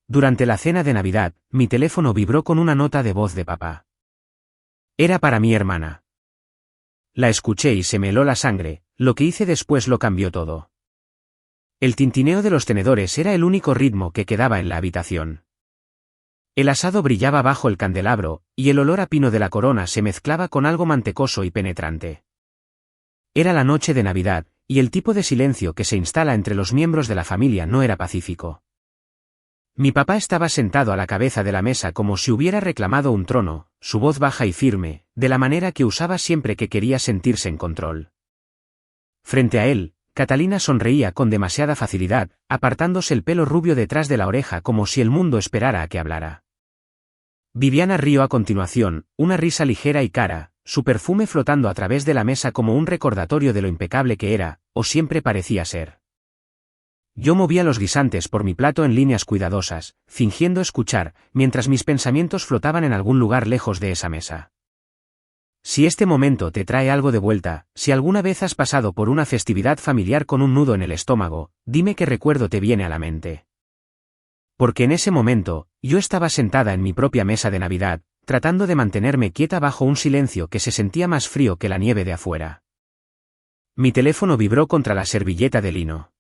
Durante la cena de Navidad, mi teléfono vibró con una nota de voz de papá. Era para mi hermana. La escuché y se me heló la sangre, lo que hice después lo cambió todo. El tintineo de los tenedores era el único ritmo que quedaba en la habitación. El asado brillaba bajo el candelabro, y el olor a pino de la corona se mezclaba con algo mantecoso y penetrante. Era la noche de Navidad, y el tipo de silencio que se instala entre los miembros de la familia no era pacífico. Mi papá estaba sentado a la cabeza de la mesa como si hubiera reclamado un trono, su voz baja y firme, de la manera que usaba siempre que quería sentirse en control. Frente a él, Catalina sonreía con demasiada facilidad, apartándose el pelo rubio detrás de la oreja como si el mundo esperara a que hablara. Viviana rió a continuación, una risa ligera y cara, su perfume flotando a través de la mesa como un recordatorio de lo impecable que era, o siempre parecía ser. Yo movía los guisantes por mi plato en líneas cuidadosas, fingiendo escuchar, mientras mis pensamientos flotaban en algún lugar lejos de esa mesa. Si este momento te trae algo de vuelta, si alguna vez has pasado por una festividad familiar con un nudo en el estómago, dime qué recuerdo te viene a la mente. Porque en ese momento, yo estaba sentada en mi propia mesa de Navidad, tratando de mantenerme quieta bajo un silencio que se sentía más frío que la nieve de afuera. Mi teléfono vibró contra la servilleta de lino.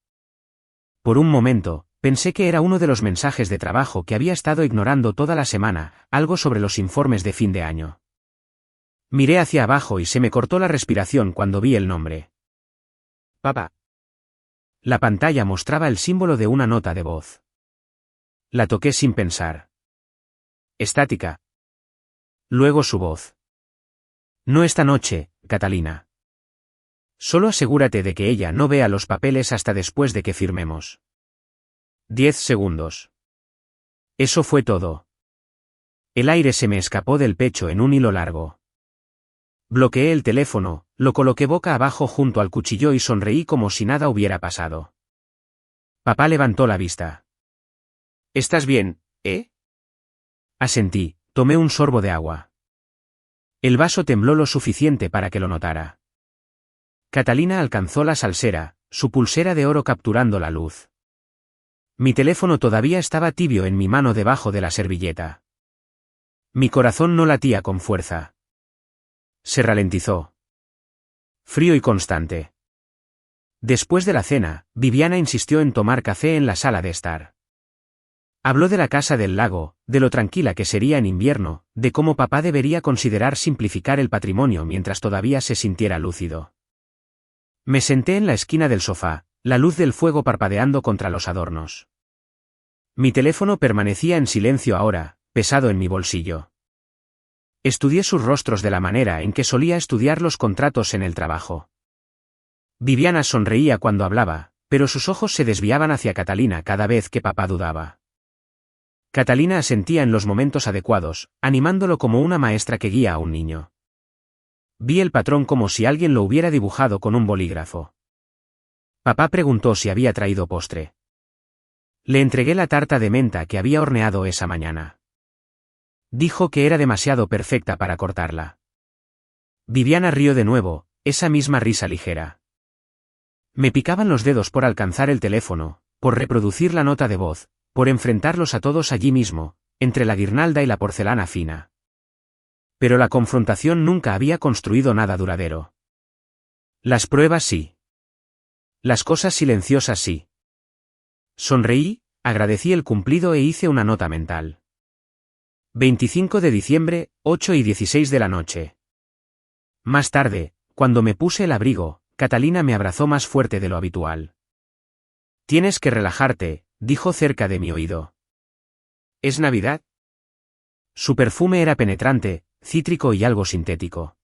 Por un momento, pensé que era uno de los mensajes de trabajo que había estado ignorando toda la semana, algo sobre los informes de fin de año. Miré hacia abajo y se me cortó la respiración cuando vi el nombre. Papá. La pantalla mostraba el símbolo de una nota de voz. La toqué sin pensar. Estática. Luego su voz. No esta noche, Catalina. Solo asegúrate de que ella no vea los papeles hasta después de que firmemos. 10 segundos. Eso fue todo. El aire se me escapó del pecho en un hilo largo. Bloqueé el teléfono, lo coloqué boca abajo junto al cuchillo y sonreí como si nada hubiera pasado. Papá levantó la vista. ¿Estás bien, eh? Asentí, tomé un sorbo de agua. El vaso tembló lo suficiente para que lo notara. Catalina alcanzó la salsera, su pulsera de oro capturando la luz. Mi teléfono todavía estaba tibio en mi mano debajo de la servilleta. Mi corazón no latía con fuerza. Se ralentizó. Frío y constante. Después de la cena, Viviana insistió en tomar café en la sala de estar. Habló de la casa del lago, de lo tranquila que sería en invierno, de cómo papá debería considerar simplificar el patrimonio mientras todavía se sintiera lúcido. Me senté en la esquina del sofá, la luz del fuego parpadeando contra los adornos. Mi teléfono permanecía en silencio ahora, pesado en mi bolsillo. Estudié sus rostros de la manera en que solía estudiar los contratos en el trabajo. Viviana sonreía cuando hablaba, pero sus ojos se desviaban hacia Catalina cada vez que papá dudaba. Catalina asentía en los momentos adecuados, animándolo como una maestra que guía a un niño. Vi el patrón como si alguien lo hubiera dibujado con un bolígrafo. Papá preguntó si había traído postre. Le entregué la tarta de menta que había horneado esa mañana. Dijo que era demasiado perfecta para cortarla. Viviana rió de nuevo, esa misma risa ligera. Me picaban los dedos por alcanzar el teléfono, por reproducir la nota de voz, por enfrentarlos a todos allí mismo, entre la guirnalda y la porcelana fina. Pero la confrontación nunca había construido nada duradero. Las pruebas sí. Las cosas silenciosas sí. Sonreí, agradecí el cumplido e hice una nota mental. 25 de diciembre, 8:16 de la noche. Más tarde, cuando me puse el abrigo, Catalina me abrazó más fuerte de lo habitual. Tienes que relajarte, dijo cerca de mi oído. ¿Es Navidad? Su perfume era penetrante, cítrico y algo sintético.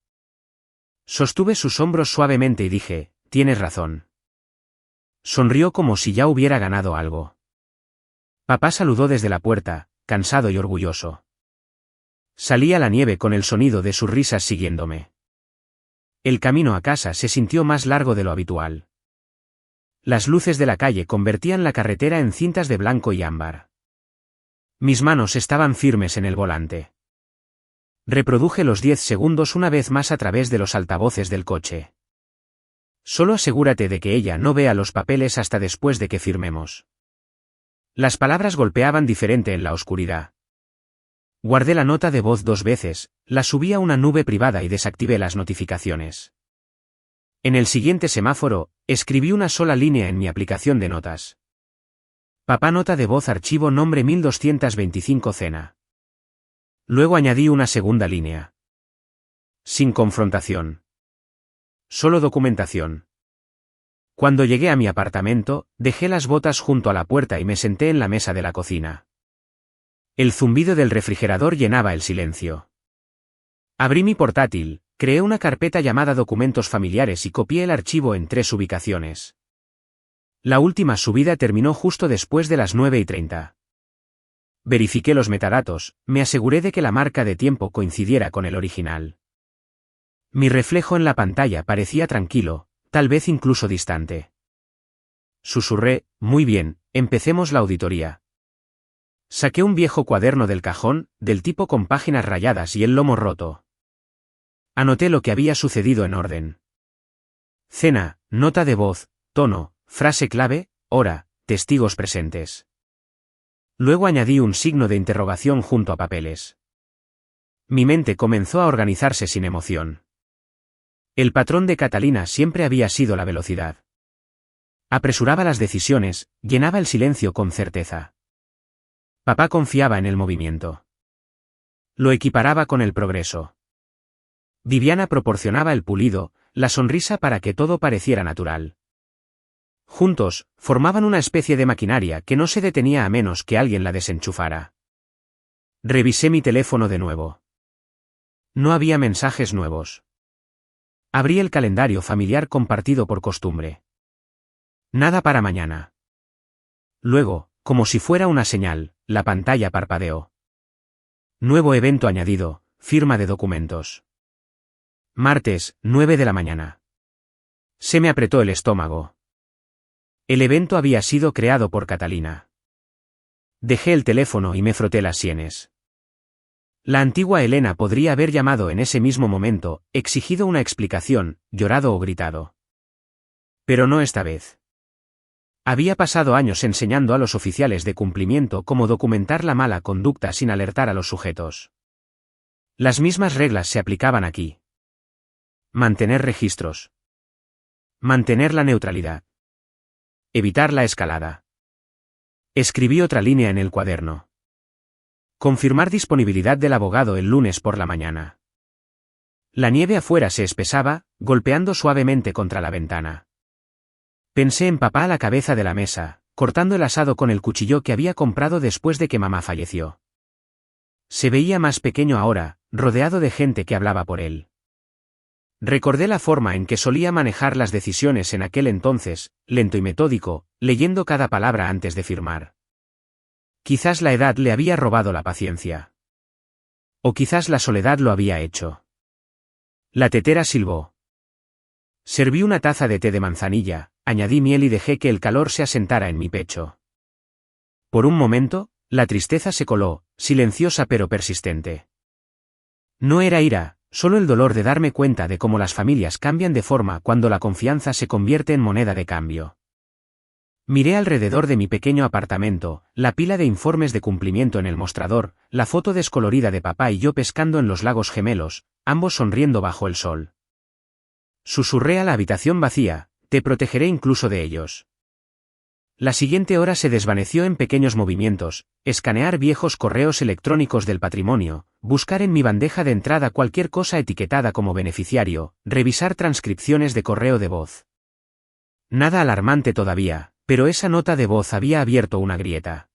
Sostuve sus hombros suavemente y dije, tienes razón. Sonrió como si ya hubiera ganado algo. Papá saludó desde la puerta, cansado y orgulloso. Salí a la nieve con el sonido de sus risas siguiéndome. El camino a casa se sintió más largo de lo habitual. Las luces de la calle convertían la carretera en cintas de blanco y ámbar. Mis manos estaban firmes en el volante. Reproduje los 10 segundos una vez más a través de los altavoces del coche. Solo asegúrate de que ella no vea los papeles hasta después de que firmemos. Las palabras golpeaban diferente en la oscuridad. Guardé la nota de voz 2 veces, la subí a una nube privada y desactivé las notificaciones. En el siguiente semáforo, escribí una sola línea en mi aplicación de notas. Papá, nota de voz, archivo nombre 1225 cena. Luego añadí una segunda línea. Sin confrontación. Solo documentación. Cuando llegué a mi apartamento, dejé las botas junto a la puerta y me senté en la mesa de la cocina. El zumbido del refrigerador llenaba el silencio. Abrí mi portátil, creé una carpeta llamada Documentos Familiares y copié el archivo en 3 ubicaciones. La última subida terminó justo después de las 9:30. Verifiqué los metadatos, me aseguré de que la marca de tiempo coincidiera con el original. Mi reflejo en la pantalla parecía tranquilo, tal vez incluso distante. Susurré, muy bien, empecemos la auditoría. Saqué un viejo cuaderno del cajón, del tipo con páginas rayadas y el lomo roto. Anoté lo que había sucedido en orden. Cena, nota de voz, tono, frase clave, hora, testigos presentes. Luego añadí un signo de interrogación junto a papeles. Mi mente comenzó a organizarse sin emoción. El patrón de Catalina siempre había sido la velocidad. Apresuraba las decisiones, llenaba el silencio con certeza. Papá confiaba en el movimiento. Lo equiparaba con el progreso. Viviana proporcionaba el pulido, la sonrisa para que todo pareciera natural. Juntos, formaban una especie de maquinaria que no se detenía a menos que alguien la desenchufara. Revisé mi teléfono de nuevo. No había mensajes nuevos. Abrí el calendario familiar compartido por costumbre. Nada para mañana. Luego, como si fuera una señal, la pantalla parpadeó. Nuevo evento añadido, firma de documentos. Martes, 9 de la mañana. Se me apretó el estómago. El evento había sido creado por Catalina. Dejé el teléfono y me froté las sienes. La antigua Elena podría haber llamado en ese mismo momento, exigido una explicación, llorado o gritado. Pero no esta vez. Había pasado años enseñando a los oficiales de cumplimiento cómo documentar la mala conducta sin alertar a los sujetos. Las mismas reglas se aplicaban aquí. Mantener registros. Mantener la neutralidad. Evitar la escalada. Escribí otra línea en el cuaderno. Confirmar disponibilidad del abogado el lunes por la mañana. La nieve afuera se espesaba, golpeando suavemente contra la ventana. Pensé en papá a la cabeza de la mesa, cortando el asado con el cuchillo que había comprado después de que mamá falleció. Se veía más pequeño ahora, rodeado de gente que hablaba por él. Recordé la forma en que solía manejar las decisiones en aquel entonces, lento y metódico, leyendo cada palabra antes de firmar. Quizás la edad le había robado la paciencia. O quizás la soledad lo había hecho. La tetera silbó. Serví una taza de té de manzanilla, añadí miel y dejé que el calor se asentara en mi pecho. Por un momento, la tristeza se coló, silenciosa pero persistente. No era ira, solo el dolor de darme cuenta de cómo las familias cambian de forma cuando la confianza se convierte en moneda de cambio. Miré alrededor de mi pequeño apartamento, la pila de informes de cumplimiento en el mostrador, la foto descolorida de papá y yo pescando en los lagos gemelos, ambos sonriendo bajo el sol. Susurré a la habitación vacía, te protegeré incluso de ellos. La siguiente hora se desvaneció en pequeños movimientos, escanear viejos correos electrónicos del patrimonio, buscar en mi bandeja de entrada cualquier cosa etiquetada como beneficiario, revisar transcripciones de correo de voz. Nada alarmante todavía, pero esa nota de voz había abierto una grieta.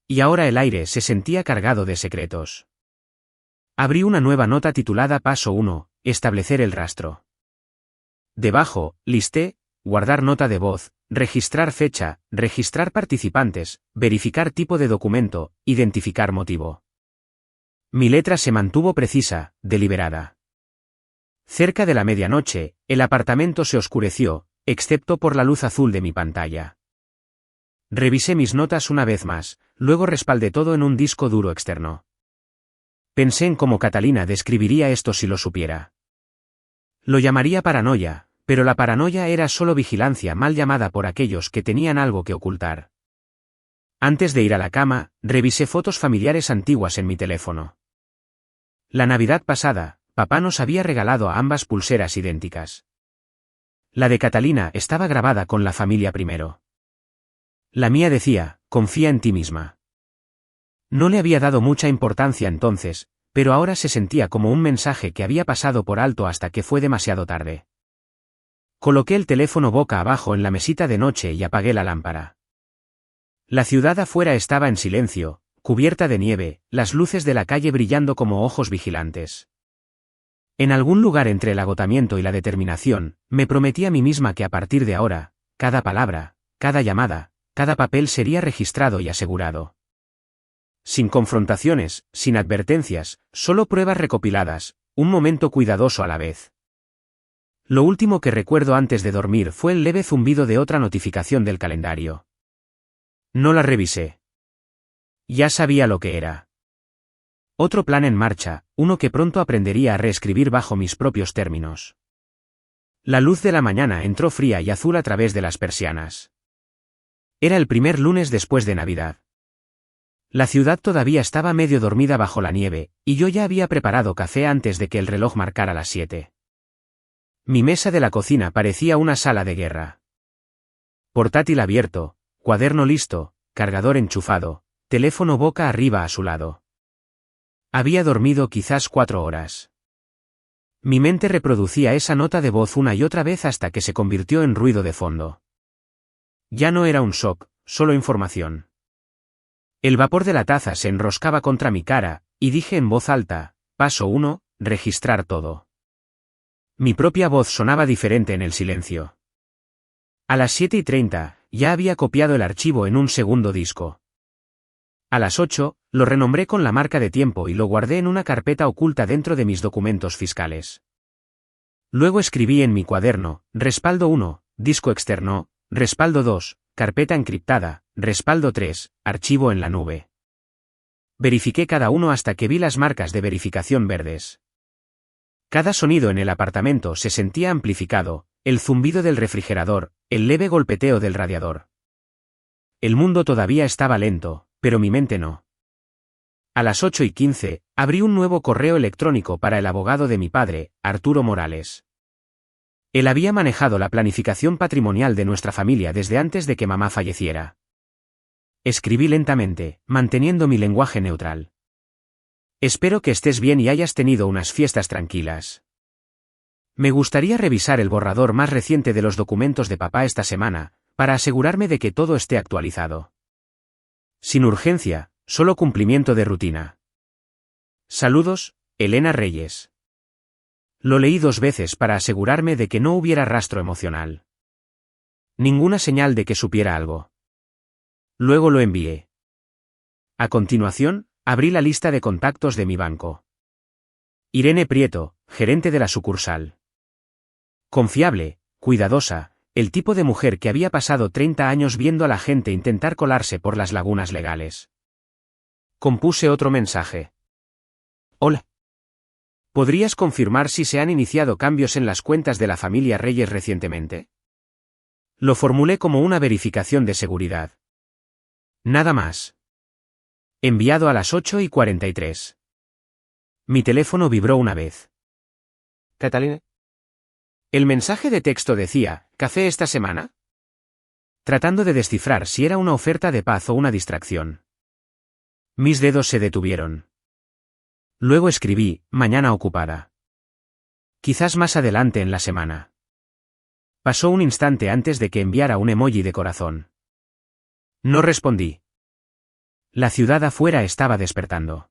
Y ahora el aire se sentía cargado de secretos. Abrí una nueva nota titulada Paso 1, establecer el rastro. Debajo, listé, guardar nota de voz, registrar fecha, registrar participantes, verificar tipo de documento, identificar motivo. Mi letra se mantuvo precisa, deliberada. Cerca de la medianoche, el apartamento se oscureció, excepto por la luz azul de mi pantalla. Revisé mis notas una vez más, luego respaldé todo en un disco duro externo. Pensé en cómo Catalina describiría esto si lo supiera. Lo llamaría paranoia, pero la paranoia era solo vigilancia mal llamada por aquellos que tenían algo que ocultar. Antes de ir a la cama, revisé fotos familiares antiguas en mi teléfono. La Navidad pasada, papá nos había regalado a ambas pulseras idénticas. La de Catalina estaba grabada con la familia primero. La mía decía, confía en ti misma. No le había dado mucha importancia entonces, pero ahora se sentía como un mensaje que había pasado por alto hasta que fue demasiado tarde. Coloqué el teléfono boca abajo en la mesita de noche y apagué la lámpara. La ciudad afuera estaba en silencio, cubierta de nieve, las luces de la calle brillando como ojos vigilantes. En algún lugar entre el agotamiento y la determinación, me prometí a mí misma que a partir de ahora, cada palabra, cada llamada, cada papel sería registrado y asegurado. Sin confrontaciones, sin advertencias, solo pruebas recopiladas, un momento cuidadoso a la vez. Lo último que recuerdo antes de dormir fue el leve zumbido de otra notificación del calendario. No la revisé. Ya sabía lo que era. Otro plan en marcha, uno que pronto aprendería a reescribir bajo mis propios términos. La luz de la mañana entró fría y azul a través de las persianas. Era el primer lunes después de Navidad. La ciudad todavía estaba medio dormida bajo la nieve, y yo ya había preparado café antes de que el reloj marcara las 7. Mi mesa de la cocina parecía una sala de guerra. Portátil abierto, cuaderno listo, cargador enchufado, teléfono boca arriba a su lado. Había dormido quizás 4 horas. Mi mente reproducía esa nota de voz una y otra vez hasta que se convirtió en ruido de fondo. Ya no era un shock, solo información. El vapor de la taza se enroscaba contra mi cara, y dije en voz alta, paso 1, registrar todo. Mi propia voz sonaba diferente en el silencio. A las 7:30, ya había copiado el archivo en un segundo disco. A las 8, lo renombré con la marca de tiempo y lo guardé en una carpeta oculta dentro de mis documentos fiscales. Luego escribí en mi cuaderno, respaldo 1, disco externo, respaldo 2, carpeta encriptada, respaldo 3, archivo en la nube. Verifiqué cada uno hasta que vi las marcas de verificación verdes. Cada sonido en el apartamento se sentía amplificado, el zumbido del refrigerador, el leve golpeteo del radiador. El mundo todavía estaba lento, pero mi mente no. A las 8:15, abrí un nuevo correo electrónico para el abogado de mi padre, Arturo Morales. Él había manejado la planificación patrimonial de nuestra familia desde antes de que mamá falleciera. Escribí lentamente, manteniendo mi lenguaje neutral. Espero que estés bien y hayas tenido unas fiestas tranquilas. Me gustaría revisar el borrador más reciente de los documentos de papá esta semana, para asegurarme de que todo esté actualizado. Sin urgencia, solo cumplimiento de rutina. Saludos, Elena Reyes. Lo leí 2 veces para asegurarme de que no hubiera rastro emocional. Ninguna señal de que supiera algo. Luego lo envié. A continuación, abrí la lista de contactos de mi banco. Irene Prieto, gerente de la sucursal. Confiable, cuidadosa, el tipo de mujer que había pasado 30 años viendo a la gente intentar colarse por las lagunas legales. Compuse otro mensaje. Hola. ¿Podrías confirmar si se han iniciado cambios en las cuentas de la familia Reyes recientemente? Lo formulé como una verificación de seguridad. Nada más. Enviado a las 8:43. Mi teléfono vibró una vez. ¿Catalina? El mensaje de texto decía, ¿café esta semana? Tratando de descifrar si era una oferta de paz o una distracción. Mis dedos se detuvieron. Luego escribí, mañana ocupada. Quizás más adelante en la semana. Pasó un instante antes de que enviara un emoji de corazón. No respondí. La ciudad afuera estaba despertando.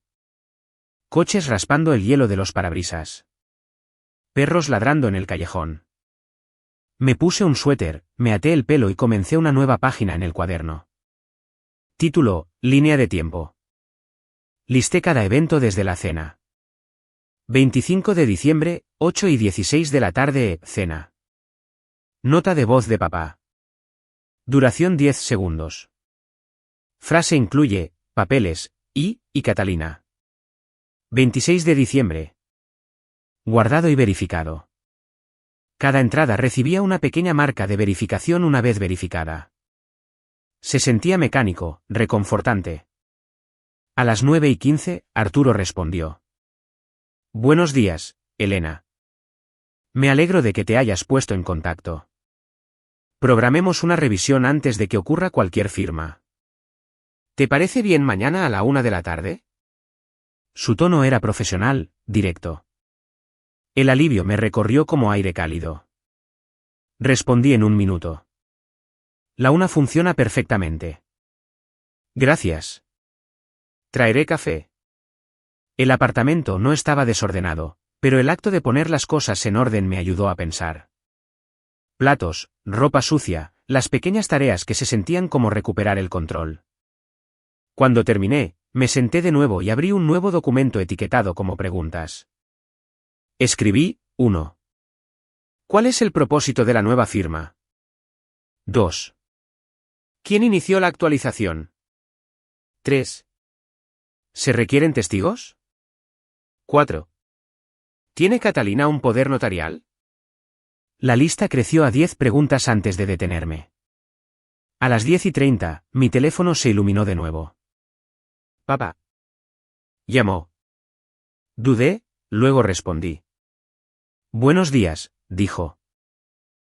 Coches raspando el hielo de los parabrisas. Perros ladrando en el callejón. Me puse un suéter, me até el pelo y comencé una nueva página en el cuaderno. Título, línea de tiempo. Listé cada evento desde la cena. 25 de diciembre, 8:16 de la tarde, cena. Nota de voz de papá. Duración 10 segundos. Frase incluye, papeles, y Catalina. 26 de diciembre. Guardado y verificado. Cada entrada recibía una pequeña marca de verificación una vez verificada. Se sentía mecánico, reconfortante. A las 9:15, Arturo respondió. Buenos días, Elena. Me alegro de que te hayas puesto en contacto. Programemos una revisión antes de que ocurra cualquier firma. ¿Te parece bien mañana a la 1 de la tarde? Su tono era profesional, directo. El alivio me recorrió como aire cálido. Respondí en un minuto. La 1 funciona perfectamente. Gracias. Traeré café. El apartamento no estaba desordenado, pero el acto de poner las cosas en orden me ayudó a pensar. Platos, ropa sucia, las pequeñas tareas que se sentían como recuperar el control. Cuando terminé, me senté de nuevo y abrí un nuevo documento etiquetado como preguntas. Escribí, 1. ¿Cuál es el propósito de la nueva firma? 2. ¿Quién inició la actualización? 3. ¿Se requieren testigos? 4. ¿Tiene Catalina un poder notarial? La lista creció a 10 preguntas antes de detenerme. A las 10:30, mi teléfono se iluminó de nuevo. Papá. Llamó. Dudé, luego respondí. Buenos días, dijo.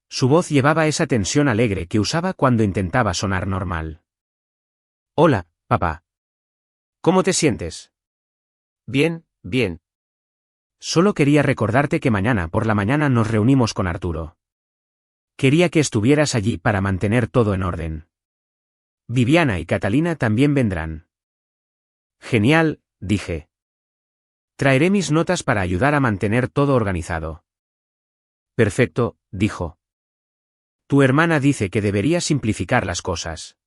Su voz llevaba esa tensión alegre que usaba cuando intentaba sonar normal. Hola, papá. ¿Cómo te sientes? Bien, bien. Solo quería recordarte que mañana por la mañana nos reunimos con Arturo. Quería que estuvieras allí para mantener todo en orden. Viviana y Catalina también vendrán. Genial, dije. Traeré mis notas para ayudar a mantener todo organizado. Perfecto, dijo. Tu hermana dice que deberías simplificar las cosas.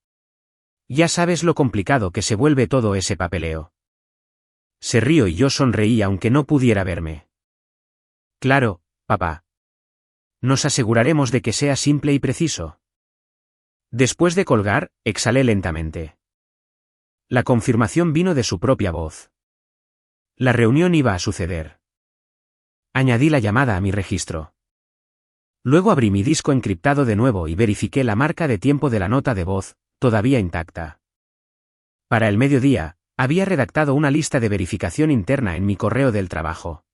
Ya sabes lo complicado que se vuelve todo ese papeleo. Se rió y yo sonreí aunque no pudiera verme. Claro, papá. Nos aseguraremos de que sea simple y preciso. Después de colgar, exhalé lentamente. La confirmación vino de su propia voz. La reunión iba a suceder. Añadí la llamada a mi registro. Luego abrí mi disco encriptado de nuevo y verifiqué la marca de tiempo de la nota de voz, todavía intacta. Para el mediodía, había redactado una lista de verificación interna en mi correo del trabajo.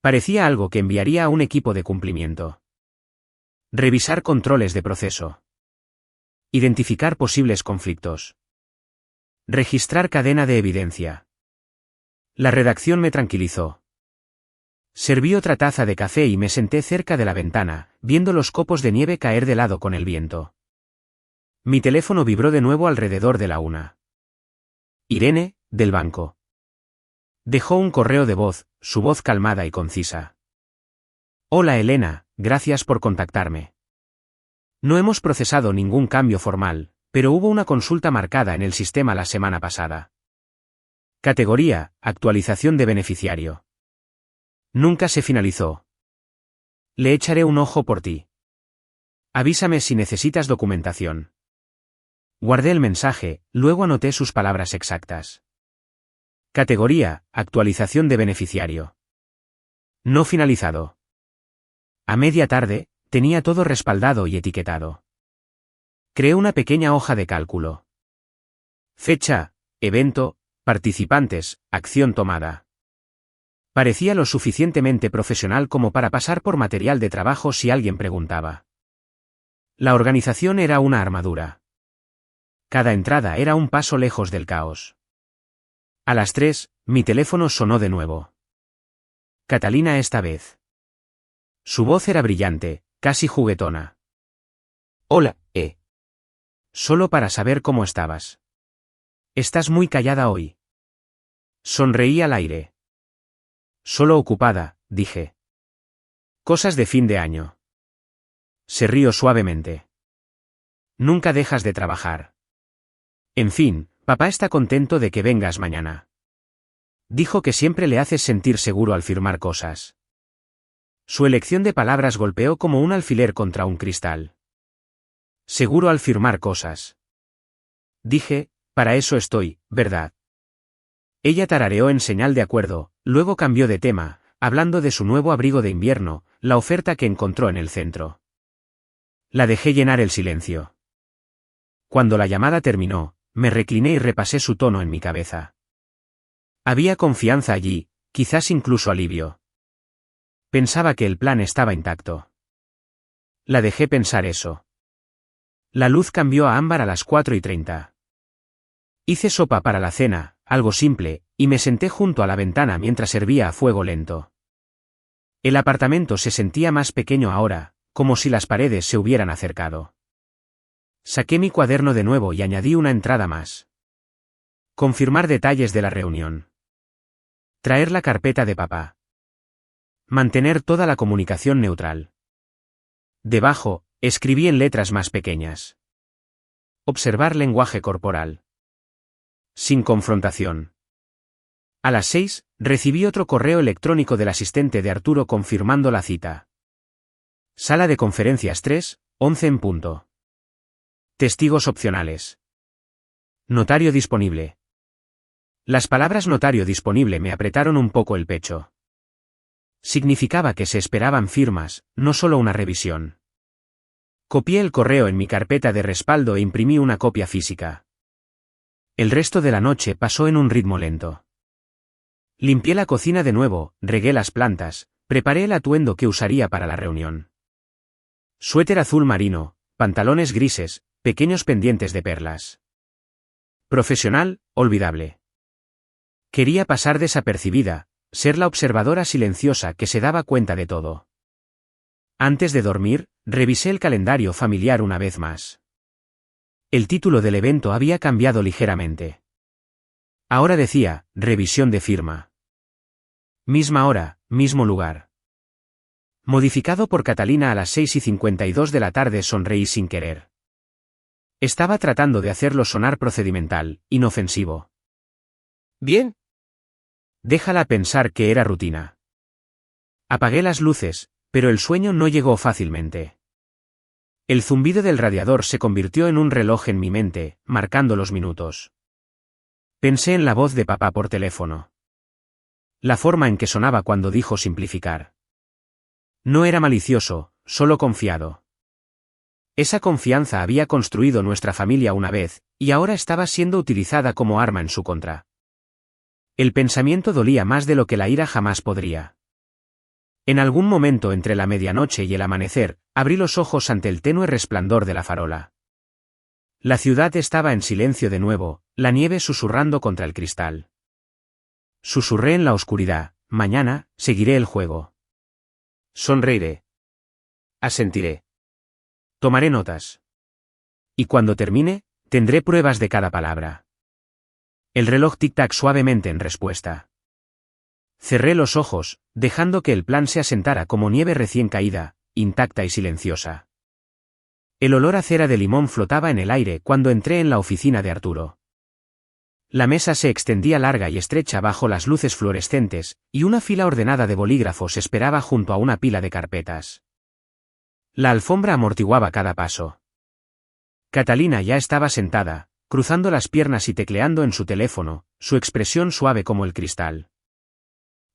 Parecía algo que enviaría a un equipo de cumplimiento. Revisar controles de proceso. Identificar posibles conflictos. Registrar cadena de evidencia. La redacción me tranquilizó. Serví otra taza de café y me senté cerca de la ventana, viendo los copos de nieve caer de lado con el viento. Mi teléfono vibró de nuevo alrededor de la 1. Irene, del banco. Dejó un correo de voz, su voz calmada y concisa. Hola Elena, gracias por contactarme. No hemos procesado ningún cambio formal, pero hubo una consulta marcada en el sistema la semana pasada. Categoría, actualización de beneficiario. Nunca se finalizó. Le echaré un ojo por ti. Avísame si necesitas documentación. Guardé el mensaje, luego anoté sus palabras exactas. Categoría, actualización de beneficiario. No finalizado. A media tarde, tenía todo respaldado y etiquetado. Creé una pequeña hoja de cálculo. Fecha, evento, participantes, acción tomada. Parecía lo suficientemente profesional como para pasar por material de trabajo si alguien preguntaba. La organización era una armadura. Cada entrada era un paso lejos del caos. A las 3, mi teléfono sonó de nuevo. Catalina esta vez. Su voz era brillante, casi juguetona. Hola, Solo para saber cómo estabas. Estás muy callada hoy. Sonreí al aire. Solo ocupada, dije. Cosas de fin de año. Se rió suavemente. Nunca dejas de trabajar. En fin, papá está contento de que vengas mañana. Dijo que siempre le haces sentir seguro al firmar cosas. Su elección de palabras golpeó como un alfiler contra un cristal. Seguro al firmar cosas. Dije, para eso estoy, ¿verdad? Ella tarareó en señal de acuerdo, luego cambió de tema, hablando de su nuevo abrigo de invierno, la oferta que encontró en el centro. La dejé llenar el silencio. Cuando la llamada terminó, me recliné y repasé su tono en mi cabeza. Había confianza allí, quizás incluso alivio. Pensaba que el plan estaba intacto. La dejé pensar eso. La luz cambió a ámbar a las 4:30. Hice sopa para la cena, algo simple, y me senté junto a la ventana mientras hervía a fuego lento. El apartamento se sentía más pequeño ahora, como si las paredes se hubieran acercado. Saqué mi cuaderno de nuevo y añadí una entrada más. Confirmar detalles de la reunión. Traer la carpeta de papá. Mantener toda la comunicación neutral. Debajo, escribí en letras más pequeñas. Observar lenguaje corporal. Sin confrontación. A las 6, recibí otro correo electrónico del asistente de Arturo confirmando la cita. Sala de conferencias 3, 11 en punto. Testigos opcionales. Notario disponible. Las palabras notario disponible me apretaron un poco el pecho. Significaba que se esperaban firmas, no solo una revisión. Copié el correo en mi carpeta de respaldo e imprimí una copia física. El resto de la noche pasó en un ritmo lento. Limpié la cocina de nuevo, regué las plantas, preparé el atuendo que usaría para la reunión. Suéter azul marino, pantalones grises, pequeños pendientes de perlas. Profesional, olvidable. Quería pasar desapercibida, ser la observadora silenciosa que se daba cuenta de todo. Antes de dormir, revisé el calendario familiar una vez más. El título del evento había cambiado ligeramente. Ahora decía, revisión de firma. Misma hora, mismo lugar. Modificado por Catalina a las 6:52 de la tarde. Sonreí sin querer. Estaba tratando de hacerlo sonar procedimental, inofensivo. Bien. Déjala pensar que era rutina. Apagué las luces, pero el sueño no llegó fácilmente. El zumbido del radiador se convirtió en un reloj en mi mente, marcando los minutos. Pensé en la voz de papá por teléfono. La forma en que sonaba cuando dijo simplificar. No era malicioso, solo confiado. Esa confianza había construido nuestra familia una vez, y ahora estaba siendo utilizada como arma en su contra. El pensamiento dolía más de lo que la ira jamás podría. En algún momento entre la medianoche y el amanecer, abrí los ojos ante el tenue resplandor de la farola. La ciudad estaba en silencio de nuevo, la nieve susurrando contra el cristal. Susurré en la oscuridad, mañana, seguiré el juego. Sonreiré. Asentiré. Tomaré notas. Y cuando termine, tendré pruebas de cada palabra. El reloj tic-tac suavemente en respuesta. Cerré los ojos, dejando que el plan se asentara como nieve recién caída, intacta y silenciosa. El olor a cera de limón flotaba en el aire cuando entré en la oficina de Arturo. La mesa se extendía larga y estrecha bajo las luces fluorescentes, y una fila ordenada de bolígrafos esperaba junto a una pila de carpetas. La alfombra amortiguaba cada paso. Catalina ya estaba sentada, cruzando las piernas y tecleando en su teléfono, su expresión suave como el cristal.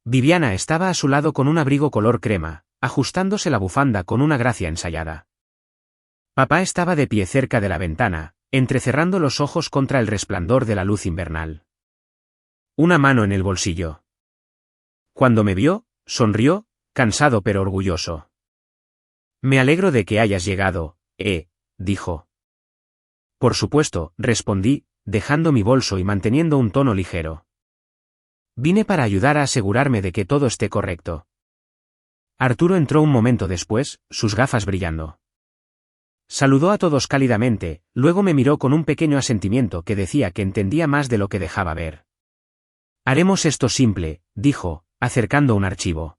Viviana estaba a su lado con un abrigo color crema, ajustándose la bufanda con una gracia ensayada. Papá estaba de pie cerca de la ventana, entrecerrando los ojos contra el resplandor de la luz invernal. Una mano en el bolsillo. Cuando me vio, sonrió, cansado pero orgulloso. Me alegro de que hayas llegado, dijo. Por supuesto, respondí, dejando mi bolso y manteniendo un tono ligero. Vine para ayudar a asegurarme de que todo esté correcto. Arturo entró un momento después, sus gafas brillando. Saludó a todos cálidamente, luego me miró con un pequeño asentimiento que decía que entendía más de lo que dejaba ver. Haremos esto simple, dijo, acercando un archivo.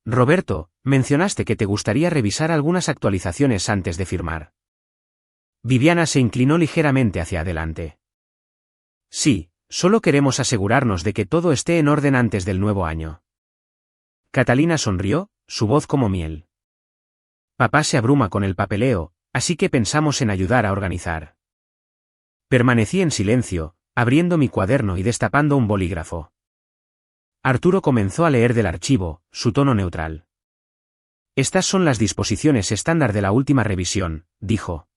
Roberto, mencionaste que te gustaría revisar algunas actualizaciones antes de firmar. Viviana se inclinó ligeramente hacia adelante. Sí, solo queremos asegurarnos de que todo esté en orden antes del nuevo año. Catalina sonrió, su voz como miel. Papá se abruma con el papeleo, así que pensamos en ayudar a organizar. Permanecí en silencio, abriendo mi cuaderno y destapando un bolígrafo. Arturo comenzó a leer del archivo, su tono neutral. Estas son las disposiciones estándar de la última revisión, dijo.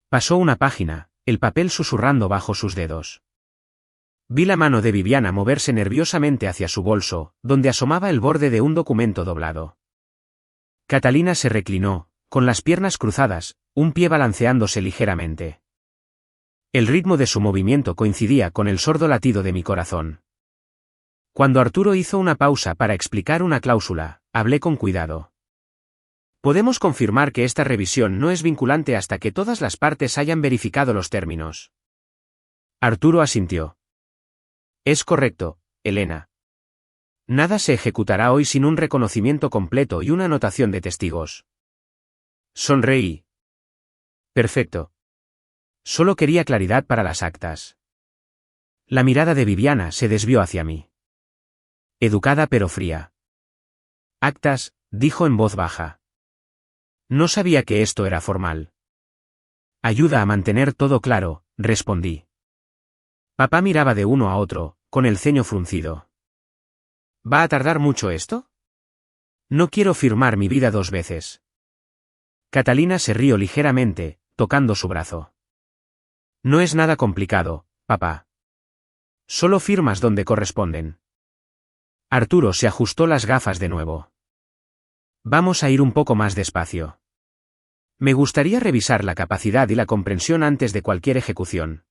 Pasó una página, el papel susurrando bajo sus dedos. Vi la mano de Viviana moverse nerviosamente hacia su bolso, donde asomaba el borde de un documento doblado. Catalina se reclinó, con las piernas cruzadas, un pie balanceándose ligeramente. El ritmo de su movimiento coincidía con el sordo latido de mi corazón. Cuando Arturo hizo una pausa para explicar una cláusula, hablé con cuidado. Podemos confirmar que esta revisión no es vinculante hasta que todas las partes hayan verificado los términos. Arturo asintió. Es correcto, Elena. Nada se ejecutará hoy sin un reconocimiento completo y una anotación de testigos. Sonreí. Perfecto. Solo quería claridad para las actas. La mirada de Viviana se desvió hacia mí. Educada pero fría. Actas, dijo en voz baja. No sabía que esto era formal. Ayuda a mantener todo claro, respondí. Papá miraba de uno a otro, con el ceño fruncido. ¿Va a tardar mucho esto? No quiero firmar mi vida 2 veces. Catalina se rió ligeramente, tocando su brazo. No es nada complicado, papá. Solo firmas donde corresponden. Arturo se ajustó las gafas de nuevo. Vamos a ir un poco más despacio. Me gustaría revisar la capacidad y la comprensión antes de cualquier ejecución.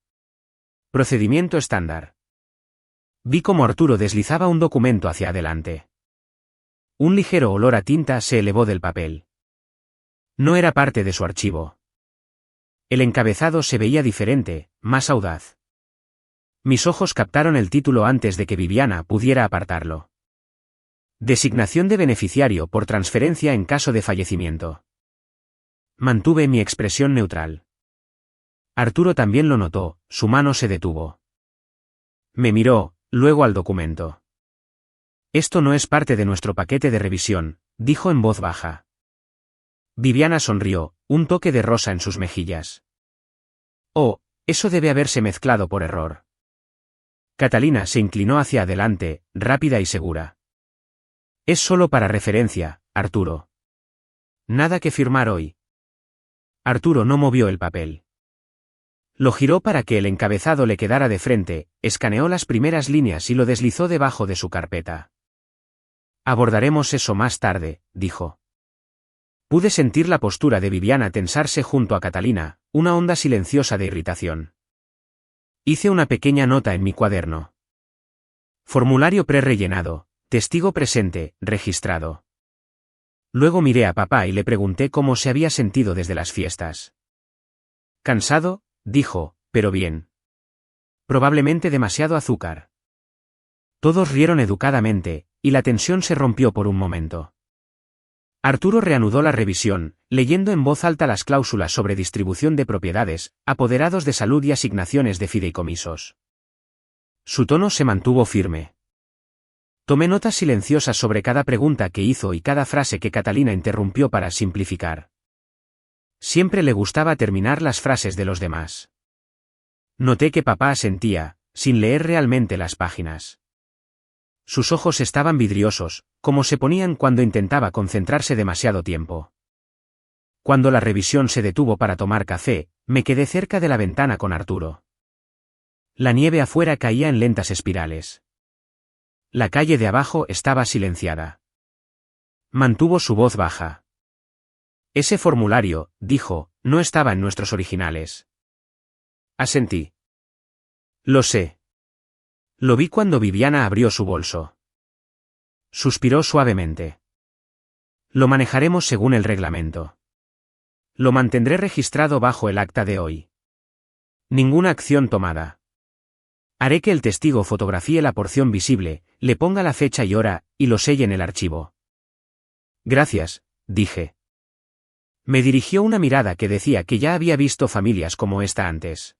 Procedimiento estándar. Vi cómo Arturo deslizaba un documento hacia adelante. Un ligero olor a tinta se elevó del papel. No era parte de su archivo. El encabezado se veía diferente, más audaz. Mis ojos captaron el título antes de que Viviana pudiera apartarlo. Designación de beneficiario por transferencia en caso de fallecimiento. Mantuve mi expresión neutral. Arturo también lo notó, su mano se detuvo. Me miró, luego al documento. Esto no es parte de nuestro paquete de revisión, dijo en voz baja. Viviana sonrió, un toque de rosa en sus mejillas. Oh, eso debe haberse mezclado por error. Catalina se inclinó hacia adelante, rápida y segura. Es solo para referencia, Arturo. Nada que firmar hoy. Arturo no movió el papel. Lo giró para que el encabezado le quedara de frente, escaneó las primeras líneas y lo deslizó debajo de su carpeta. Abordaremos eso más tarde, dijo. Pude sentir la postura de Viviana tensarse junto a Catalina, una onda silenciosa de irritación. Hice una pequeña nota en mi cuaderno. Formulario prerellenado, testigo presente, registrado. Luego miré a papá y le pregunté cómo se había sentido desde las fiestas. Cansado, dijo, pero bien. Probablemente demasiado azúcar. Todos rieron educadamente, y la tensión se rompió por un momento. Arturo reanudó la revisión, leyendo en voz alta las cláusulas sobre distribución de propiedades, apoderados de salud y asignaciones de fideicomisos. Su tono se mantuvo firme. Tomé notas silenciosas sobre cada pregunta que hizo y cada frase que Catalina interrumpió para simplificar. Siempre le gustaba terminar las frases de los demás. Noté que papá asentía, sin leer realmente las páginas. Sus ojos estaban vidriosos, como se ponían cuando intentaba concentrarse demasiado tiempo. Cuando la revisión se detuvo para tomar café, me quedé cerca de la ventana con Arturo. La nieve afuera caía en lentas espirales. La calle de abajo estaba silenciada. Mantuvo su voz baja. Ese formulario, dijo, no estaba en nuestros originales. Asentí. Lo sé. Lo vi cuando Viviana abrió su bolso. Suspiró suavemente. Lo manejaremos según el reglamento. Lo mantendré registrado bajo el acta de hoy. Ninguna acción tomada. Haré que el testigo fotografíe la porción visible, le ponga la fecha y hora, y lo selle en el archivo. Gracias, dije. Me dirigió una mirada que decía que ya había visto familias como esta antes.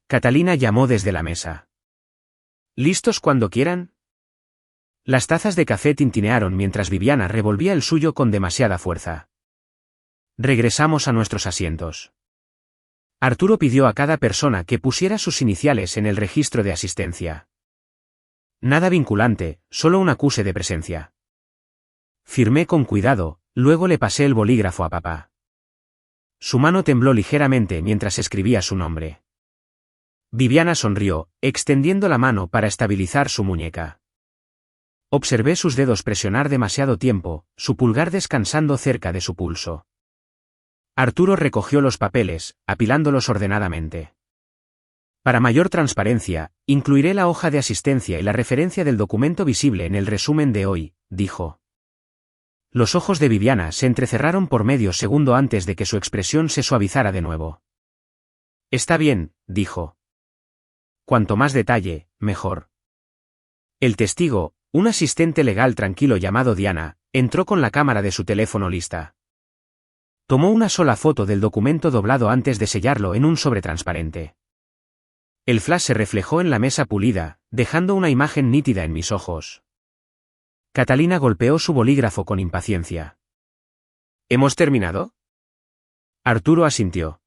Catalina llamó desde la mesa. ¿Listos cuando quieran? Las tazas de café tintinearon mientras Viviana revolvía el suyo con demasiada fuerza. Regresamos a nuestros asientos. Arturo pidió a cada persona que pusiera sus iniciales en el registro de asistencia. Nada vinculante, solo un acuse de presencia. Firmé con cuidado, luego le pasé el bolígrafo a papá. Su mano tembló ligeramente mientras escribía su nombre. Viviana sonrió, extendiendo la mano para estabilizar su muñeca. Observé sus dedos presionar demasiado tiempo, su pulgar descansando cerca de su pulso. Arturo recogió los papeles, apilándolos ordenadamente. Para mayor transparencia, incluiré la hoja de asistencia y la referencia del documento visible en el resumen de hoy, dijo. Los ojos de Viviana se entrecerraron por medio segundo antes de que su expresión se suavizara de nuevo. Está bien, dijo. Cuanto más detalle, mejor. El testigo, un asistente legal tranquilo llamado Diana, entró con la cámara de su teléfono lista. Tomó una sola foto del documento doblado antes de sellarlo en un sobre transparente. El flash se reflejó en la mesa pulida, dejando una imagen nítida en mis ojos. Catalina golpeó su bolígrafo con impaciencia. ¿Hemos terminado? Arturo asintió.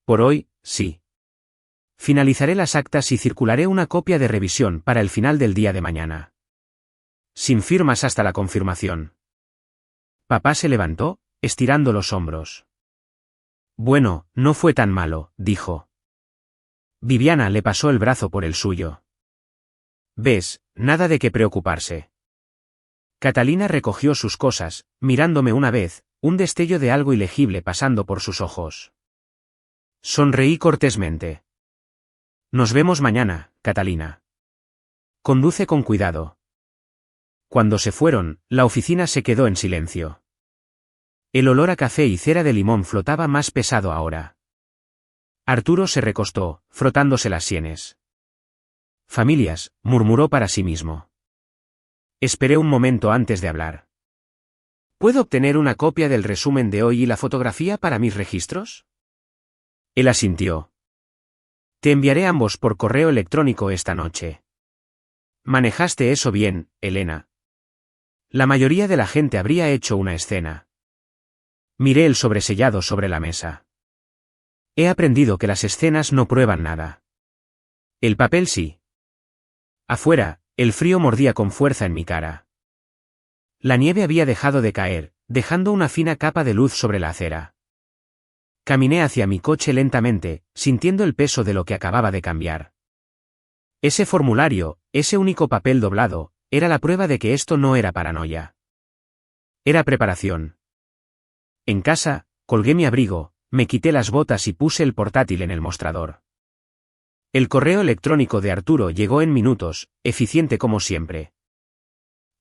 Por hoy, sí. Finalizaré las actas y circularé una copia de revisión para el final del día de mañana. Sin firmas hasta la confirmación. Papá se levantó, estirando los hombros. Bueno, no fue tan malo, dijo. Viviana le pasó el brazo por el suyo. ¿Ves? Nada de qué preocuparse. Catalina recogió sus cosas, mirándome una vez, un destello de algo ilegible pasando por sus ojos. Sonreí cortésmente. Nos vemos mañana, Catalina. Conduce con cuidado. Cuando se fueron, la oficina se quedó en silencio. El olor a café y cera de limón flotaba más pesado ahora. Arturo se recostó, frotándose las sienes. Familias, murmuró para sí mismo. Esperé un momento antes de hablar. ¿Puedo obtener una copia del resumen de hoy y la fotografía para mis registros? Él asintió. Te enviaré ambos por correo electrónico esta noche. Manejaste eso bien, Elena. La mayoría de la gente habría hecho una escena. Miré el sobresellado sobre la mesa. He aprendido que las escenas no prueban nada. El papel sí. Afuera, el frío mordía con fuerza en mi cara. La nieve había dejado de caer, dejando una fina capa de luz sobre la acera. Caminé hacia mi coche lentamente, sintiendo el peso de lo que acababa de cambiar. Ese formulario, ese único papel doblado, era la prueba de que esto no era paranoia. Era preparación. En casa, colgué mi abrigo, me quité las botas y puse el portátil en el mostrador. El correo electrónico de Arturo llegó en minutos, eficiente como siempre.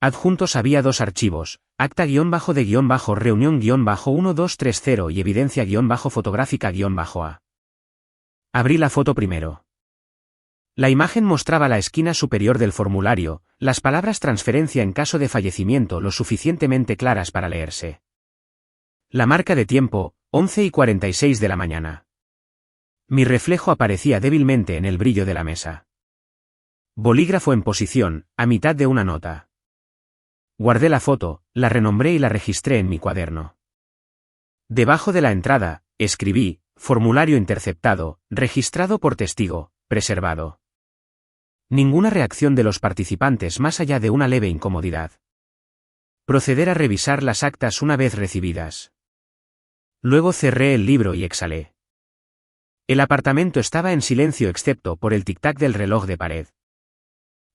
Adjuntos había dos archivos, acta-de-reunión-1230 y evidencia-fotográfica-a. Abrí la foto primero. La imagen mostraba la esquina superior del formulario, las palabras transferencia en caso de fallecimiento lo suficientemente claras para leerse. La marca de tiempo, 11:46 de la mañana. Mi reflejo aparecía débilmente en el brillo de la mesa. Bolígrafo en posición, a mitad de una nota. Guardé la foto, la renombré y la registré en mi cuaderno. Debajo de la entrada, escribí, formulario interceptado, registrado por testigo, preservado. Ninguna reacción de los participantes más allá de una leve incomodidad. Proceder a revisar las actas una vez recibidas. Luego cerré el libro y exhalé. El apartamento estaba en silencio excepto por el tic-tac del reloj de pared.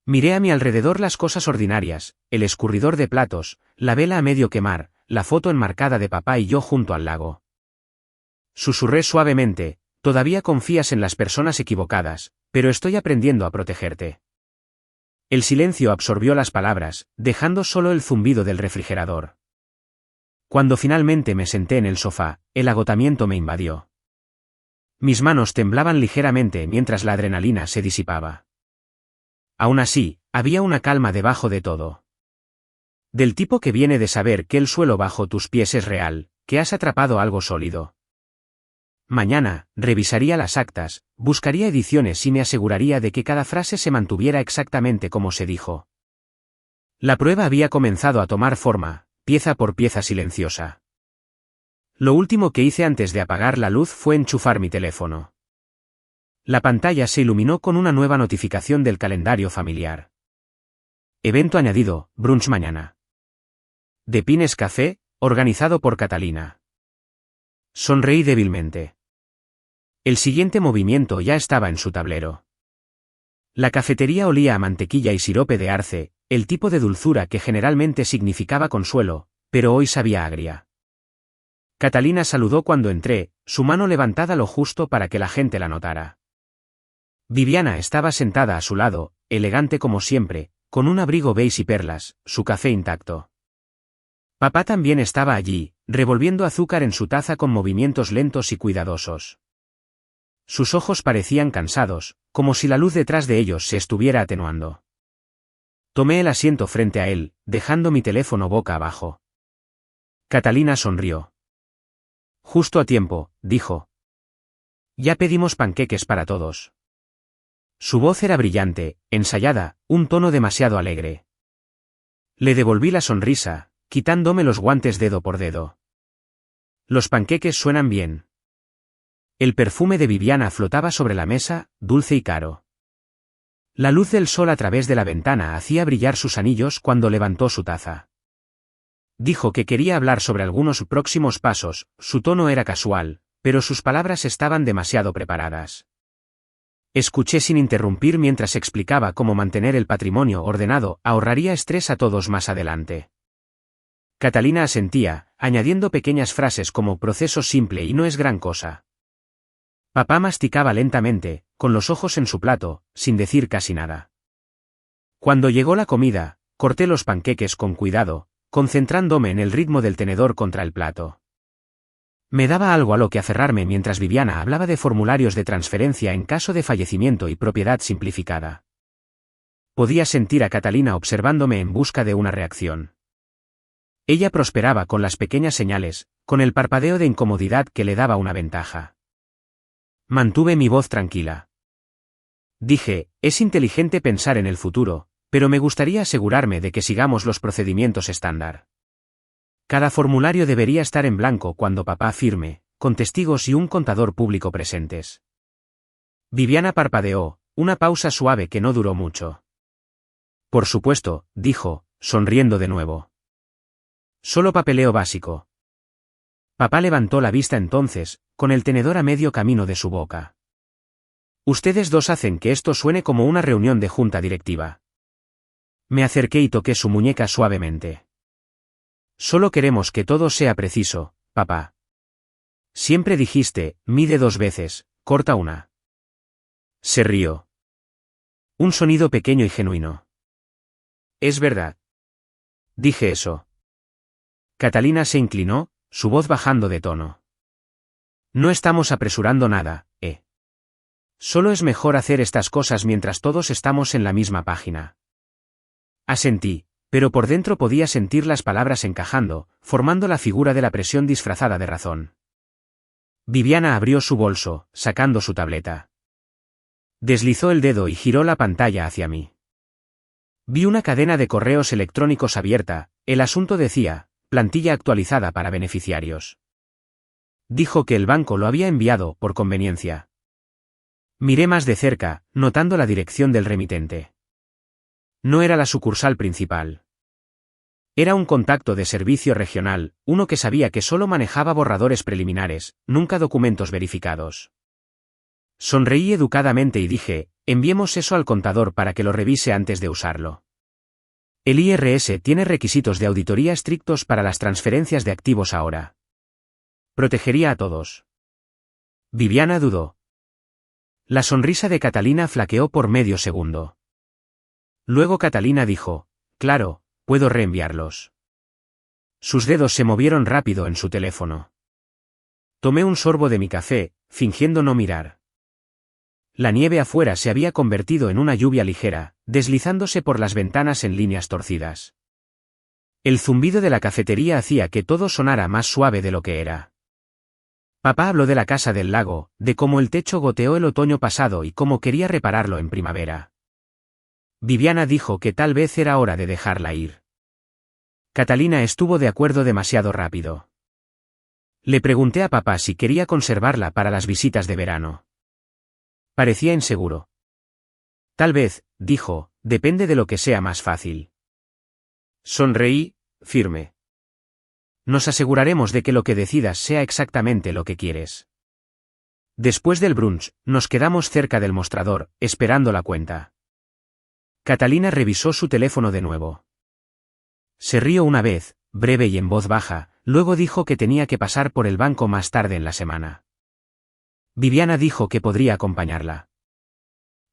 Miré a mi alrededor las cosas ordinarias, el escurridor de platos, la vela a medio quemar, la foto enmarcada de papá y yo junto al lago. Susurré suavemente, todavía confías en las personas equivocadas, pero estoy aprendiendo a protegerte. El silencio absorbió las palabras, dejando solo el zumbido del refrigerador. Cuando finalmente me senté en el sofá, el agotamiento me invadió. Mis manos temblaban ligeramente mientras la adrenalina se disipaba. Aún así, había una calma debajo de todo. Del tipo que viene de saber que el suelo bajo tus pies es real, que has atrapado algo sólido. Mañana, revisaría las actas, buscaría ediciones y me aseguraría de que cada frase se mantuviera exactamente como se dijo. La prueba había comenzado a tomar forma, pieza por pieza silenciosa. Lo último que hice antes de apagar la luz fue enchufar mi teléfono. La pantalla se iluminó con una nueva notificación del calendario familiar. Evento añadido, brunch mañana. De Pines Café, organizado por Catalina. Sonreí débilmente. El siguiente movimiento ya estaba en su tablero. La cafetería olía a mantequilla y sirope de arce, el tipo de dulzura que generalmente significaba consuelo, pero hoy sabía agria. Catalina saludó cuando entré, su mano levantada lo justo para que la gente la notara. Viviana estaba sentada a su lado, elegante como siempre, con un abrigo beige y perlas, su café intacto. Papá también estaba allí, revolviendo azúcar en su taza con movimientos lentos y cuidadosos. Sus ojos parecían cansados, como si la luz detrás de ellos se estuviera atenuando. Tomé el asiento frente a él, dejando mi teléfono boca abajo. Catalina sonrió. Justo a tiempo, dijo. Ya pedimos panqueques para todos. Su voz era brillante, ensayada, un tono demasiado alegre. Le devolví la sonrisa, quitándome los guantes dedo por dedo. Los panqueques suenan bien. El perfume de Viviana flotaba sobre la mesa, dulce y caro. La luz del sol a través de la ventana hacía brillar sus anillos cuando levantó su taza. Dijo que quería hablar sobre algunos próximos pasos, su tono era casual, pero sus palabras estaban demasiado preparadas. Escuché sin interrumpir mientras explicaba cómo mantener el patrimonio ordenado ahorraría estrés a todos más adelante. Catalina asentía, añadiendo pequeñas frases como proceso simple y no es gran cosa. Papá masticaba lentamente, con los ojos en su plato, sin decir casi nada. Cuando llegó la comida, corté los panqueques con cuidado, concentrándome en el ritmo del tenedor contra el plato. Me daba algo a lo que aferrarme mientras Viviana hablaba de formularios de transferencia en caso de fallecimiento y propiedad simplificada. Podía sentir a Catalina observándome en busca de una reacción. Ella prosperaba con las pequeñas señales, con el parpadeo de incomodidad que le daba una ventaja. Mantuve mi voz tranquila. Dije, es inteligente pensar en el futuro, pero me gustaría asegurarme de que sigamos los procedimientos estándar. Cada formulario debería estar en blanco cuando papá firme, con testigos y un contador público presentes. Viviana parpadeó, una pausa suave que no duró mucho. Por supuesto, dijo, sonriendo de nuevo. Solo papeleo básico. Papá levantó la vista entonces, con el tenedor a medio camino de su boca. Ustedes dos hacen que esto suene como una reunión de junta directiva. Me acerqué y toqué su muñeca suavemente. Solo queremos que todo sea preciso, papá. Siempre dijiste, mide 2 veces, corta una. Se rió. Un sonido pequeño y genuino. Es verdad. Dije eso. Catalina se inclinó, su voz bajando de tono. No estamos apresurando nada, ¿eh? Solo es mejor hacer estas cosas mientras todos estamos en la misma página. Asentí, pero por dentro podía sentir las palabras encajando, formando la figura de la presión disfrazada de razón. Viviana abrió su bolso, sacando su tableta. Deslizó el dedo y giró la pantalla hacia mí. Vi una cadena de correos electrónicos abierta, el asunto decía, plantilla actualizada para beneficiarios. Dijo que el banco lo había enviado por conveniencia. Miré más de cerca, notando la dirección del remitente. No era la sucursal principal. Era un contacto de servicio regional, uno que sabía que solo manejaba borradores preliminares, nunca documentos verificados. Sonreí educadamente y dije, enviemos eso al contador para que lo revise antes de usarlo. El IRS tiene requisitos de auditoría estrictos para las transferencias de activos ahora. Protegería a todos. Viviana dudó. La sonrisa de Catalina flaqueó por medio segundo. Luego Catalina dijo, claro, puedo reenviarlos. Sus dedos se movieron rápido en su teléfono. Tomé un sorbo de mi café, fingiendo no mirar. La nieve afuera se había convertido en una lluvia ligera, deslizándose por las ventanas en líneas torcidas. El zumbido de la cafetería hacía que todo sonara más suave de lo que era. Papá habló de la casa del lago, de cómo el techo goteó el otoño pasado y cómo quería repararlo en primavera. Viviana dijo que tal vez era hora de dejarla ir. Catalina estuvo de acuerdo demasiado rápido. Le pregunté a papá si quería conservarla para las visitas de verano. Parecía inseguro. Tal vez, dijo, depende de lo que sea más fácil. Sonreí, firme. Nos aseguraremos de que lo que decidas sea exactamente lo que quieres. Después del brunch, nos quedamos cerca del mostrador, esperando la cuenta. Catalina revisó su teléfono de nuevo. Se rió una vez, breve y en voz baja, luego dijo que tenía que pasar por el banco más tarde en la semana. Viviana dijo que podría acompañarla.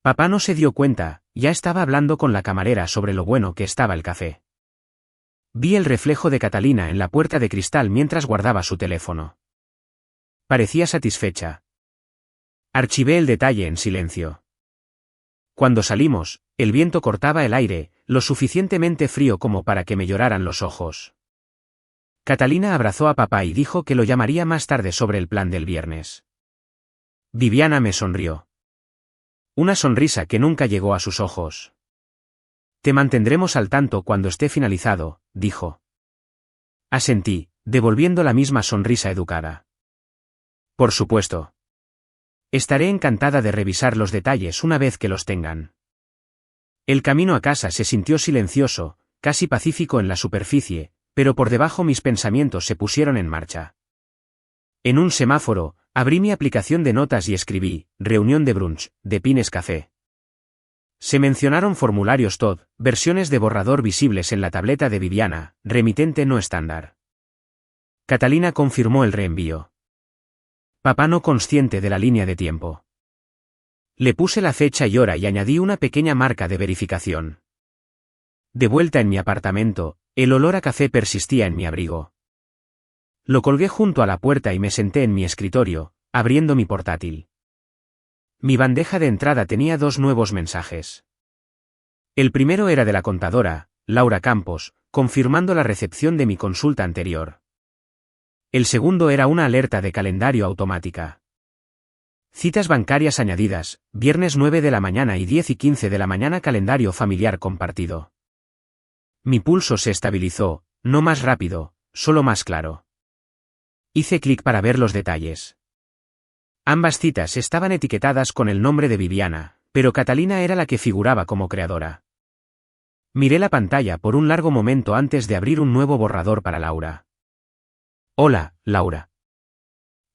Papá no se dio cuenta, ya estaba hablando con la camarera sobre lo bueno que estaba el café. Vi el reflejo de Catalina en la puerta de cristal mientras guardaba su teléfono. Parecía satisfecha. Archivé el detalle en silencio. Cuando salimos, el viento cortaba el aire, lo suficientemente frío como para que me lloraran los ojos. Catalina abrazó a papá y dijo que lo llamaría más tarde sobre el plan del viernes. Viviana me sonrió. Una sonrisa que nunca llegó a sus ojos. Te mantendremos al tanto cuando esté finalizado, dijo. Asentí, devolviendo la misma sonrisa educada. Por supuesto. Estaré encantada de revisar los detalles una vez que los tengan. El camino a casa se sintió silencioso, casi pacífico en la superficie, pero por debajo mis pensamientos se pusieron en marcha. En un semáforo, abrí mi aplicación de notas y escribí, reunión de brunch, de Pines Café. Se mencionaron formularios Todd, versiones de borrador visibles en la tableta de Viviana, remitente no estándar. Catalina confirmó el reenvío. Papá no consciente de la línea de tiempo. Le puse la fecha y hora y añadí una pequeña marca de verificación. De vuelta en mi apartamento, el olor a café persistía en mi abrigo. Lo colgué junto a la puerta y me senté en mi escritorio, abriendo mi portátil. Mi bandeja de entrada tenía 2 nuevos mensajes. El primero era de la contadora, Laura Campos, confirmando la recepción de mi consulta anterior. El segundo era una alerta de calendario automática. Citas bancarias añadidas, viernes 9 de la mañana y 10 y 15 de la mañana, calendario familiar compartido. Mi pulso se estabilizó, no más rápido, solo más claro. Hice clic para ver los detalles. Ambas citas estaban etiquetadas con el nombre de Viviana, pero Catalina era la que figuraba como creadora. Miré la pantalla por un largo momento antes de abrir un nuevo borrador para Laura. Hola, Laura.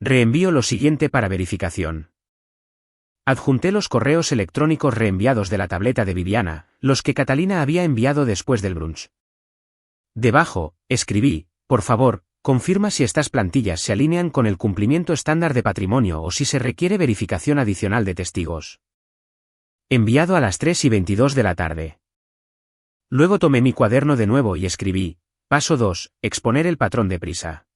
Reenvío lo siguiente para verificación. Adjunté los correos electrónicos reenviados de la tableta de Viviana, los que Catalina había enviado después del brunch. Debajo, escribí, por favor, confirma si estas plantillas se alinean con el cumplimiento estándar de patrimonio o si se requiere verificación adicional de testigos. Enviado a las 3:22 de la tarde. Luego tomé mi cuaderno de nuevo y escribí, paso 2, exponer el patrón de prisa.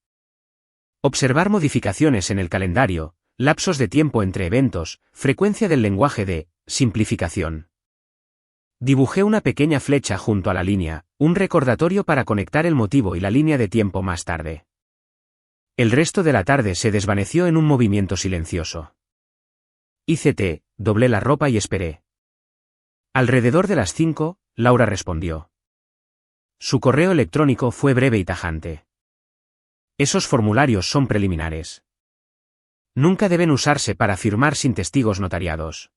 Observar modificaciones en el calendario, lapsos de tiempo entre eventos, frecuencia del lenguaje de simplificación. Dibujé una pequeña flecha junto a la línea, un recordatorio para conectar el motivo y la línea de tiempo más tarde. El resto de la tarde se desvaneció en un movimiento silencioso. Hice té, doblé la ropa y esperé. Alrededor de las 5, Laura respondió. Su correo electrónico fue breve y tajante. Esos formularios son preliminares. Nunca deben usarse para firmar sin testigos notariados.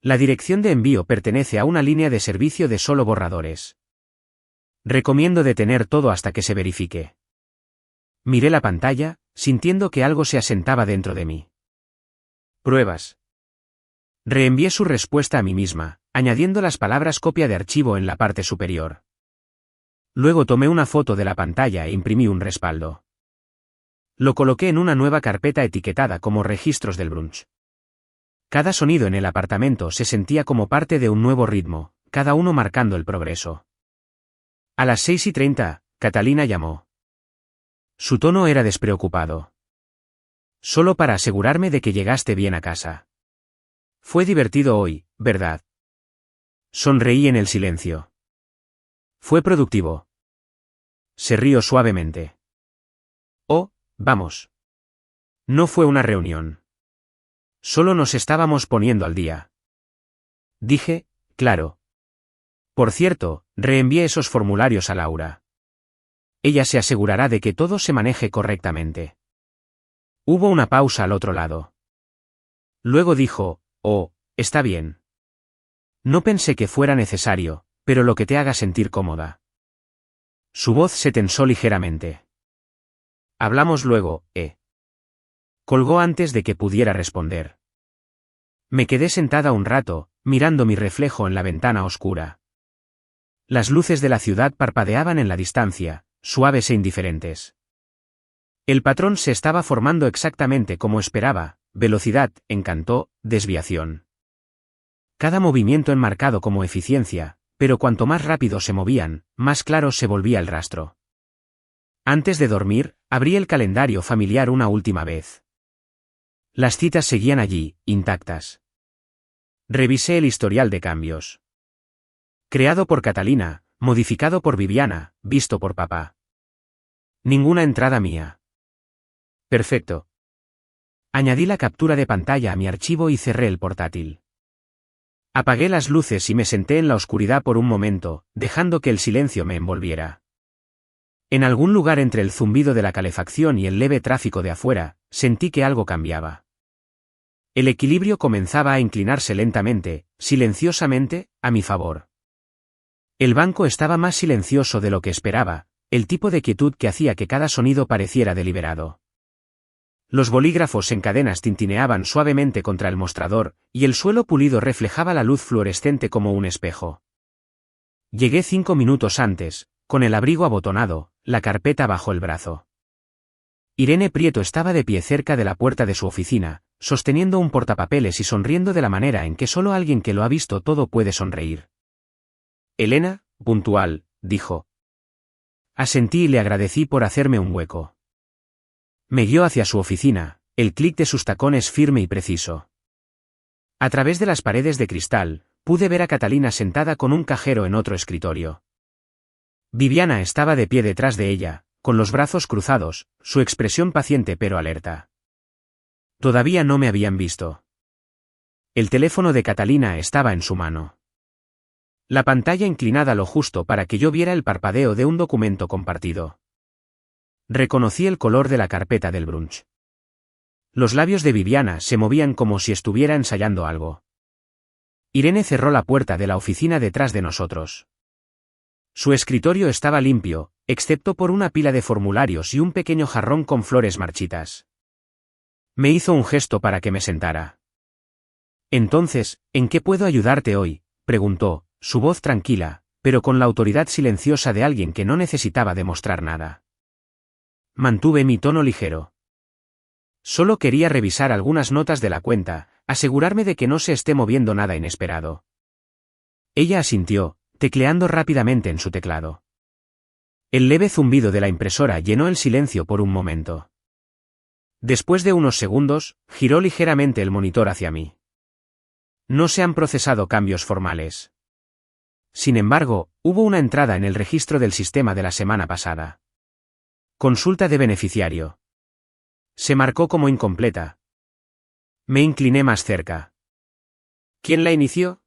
La dirección de envío pertenece a una línea de servicio de solo borradores. Recomiendo detener todo hasta que se verifique. Miré la pantalla, sintiendo que algo se asentaba dentro de mí. Pruebas. Reenvié su respuesta a mí misma, añadiendo las palabras copia de archivo en la parte superior. Luego tomé una foto de la pantalla e imprimí un respaldo. Lo coloqué en una nueva carpeta etiquetada como registros del brunch. Cada sonido en el apartamento se sentía como parte de un nuevo ritmo, cada uno marcando el progreso. A las 6:30, Catalina llamó. Su tono era despreocupado. Solo para asegurarme de que llegaste bien a casa. Fue divertido hoy, ¿verdad? Sonreí en el silencio. Fue productivo. Se rió suavemente. Oh, vamos. No fue una reunión. Solo nos estábamos poniendo al día. Dije, claro. Por cierto, reenvié esos formularios a Laura. Ella se asegurará de que todo se maneje correctamente. Hubo una pausa al otro lado. Luego dijo, oh, está bien. No pensé que fuera necesario, pero lo que te haga sentir cómoda. Su voz se tensó ligeramente. Hablamos luego, Colgó antes de que pudiera responder. Me quedé sentada un rato, mirando mi reflejo en la ventana oscura. Las luces de la ciudad parpadeaban en la distancia, suaves e indiferentes. El patrón se estaba formando exactamente como esperaba: velocidad, encanto, desviación. Cada movimiento enmarcado como eficiencia, pero cuanto más rápido se movían, más claro se volvía el rastro. Antes de dormir, abrí el calendario familiar una última vez. Las citas seguían allí, intactas. Revisé el historial de cambios. Creado por Catalina, modificado por Viviana, visto por papá. Ninguna entrada mía. Perfecto. Añadí la captura de pantalla a mi archivo y cerré el portátil. Apagué las luces y me senté en la oscuridad por un momento, dejando que el silencio me envolviera. En algún lugar entre el zumbido de la calefacción y el leve tráfico de afuera, sentí que algo cambiaba. El equilibrio comenzaba a inclinarse lentamente, silenciosamente, a mi favor. El banco estaba más silencioso de lo que esperaba, el tipo de quietud que hacía que cada sonido pareciera deliberado. Los bolígrafos en cadenas tintineaban suavemente contra el mostrador, y el suelo pulido reflejaba la luz fluorescente como un espejo. Llegué 5 minutos antes, con el abrigo abotonado, la carpeta bajo el brazo. Irene Prieto estaba de pie cerca de la puerta de su oficina, sosteniendo un portapapeles y sonriendo de la manera en que solo alguien que lo ha visto todo puede sonreír. Elena, puntual, dijo. Asentí y le agradecí por hacerme un hueco. Me guió hacia su oficina, el clic de sus tacones firme y preciso. A través de las paredes de cristal, pude ver a Catalina sentada con un cajero en otro escritorio. Viviana estaba de pie detrás de ella, con los brazos cruzados, su expresión paciente pero alerta. Todavía no me habían visto. El teléfono de Catalina estaba en su mano. La pantalla inclinada lo justo para que yo viera el parpadeo de un documento compartido. Reconocí el color de la carpeta del brunch. Los labios de Viviana se movían como si estuviera ensayando algo. Irene cerró la puerta de la oficina detrás de nosotros. Su escritorio estaba limpio, excepto por una pila de formularios y un pequeño jarrón con flores marchitas. Me hizo un gesto para que me sentara. Entonces, ¿en qué puedo ayudarte hoy?, preguntó, su voz tranquila, pero con la autoridad silenciosa de alguien que no necesitaba demostrar nada. Mantuve mi tono ligero. Solo quería revisar algunas notas de la cuenta, asegurarme de que no se esté moviendo nada inesperado. Ella asintió, tecleando rápidamente en su teclado. El leve zumbido de la impresora llenó el silencio por un momento. Después de unos segundos, giró ligeramente el monitor hacia mí. No se han procesado cambios formales. Sin embargo, hubo una entrada en el registro del sistema de la semana pasada. Consulta de beneficiario. Se marcó como incompleta. Me incliné más cerca. ¿Quién la inició?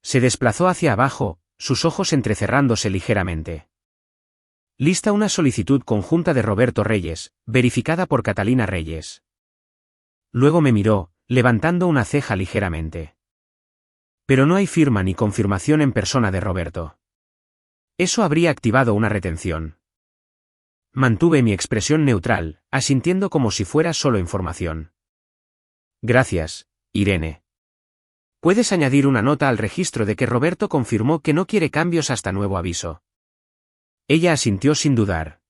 Se desplazó hacia abajo, sus ojos entrecerrándose ligeramente. Lista una solicitud conjunta de Roberto Reyes, verificada por Catalina Reyes. Luego me miró, levantando una ceja ligeramente. Pero no hay firma ni confirmación en persona de Roberto. Eso habría activado una retención. Mantuve mi expresión neutral, asintiendo como si fuera solo información. Gracias, Irene. Puedes añadir una nota al registro de que Roberto confirmó que no quiere cambios hasta nuevo aviso. Ella asintió sin dudar.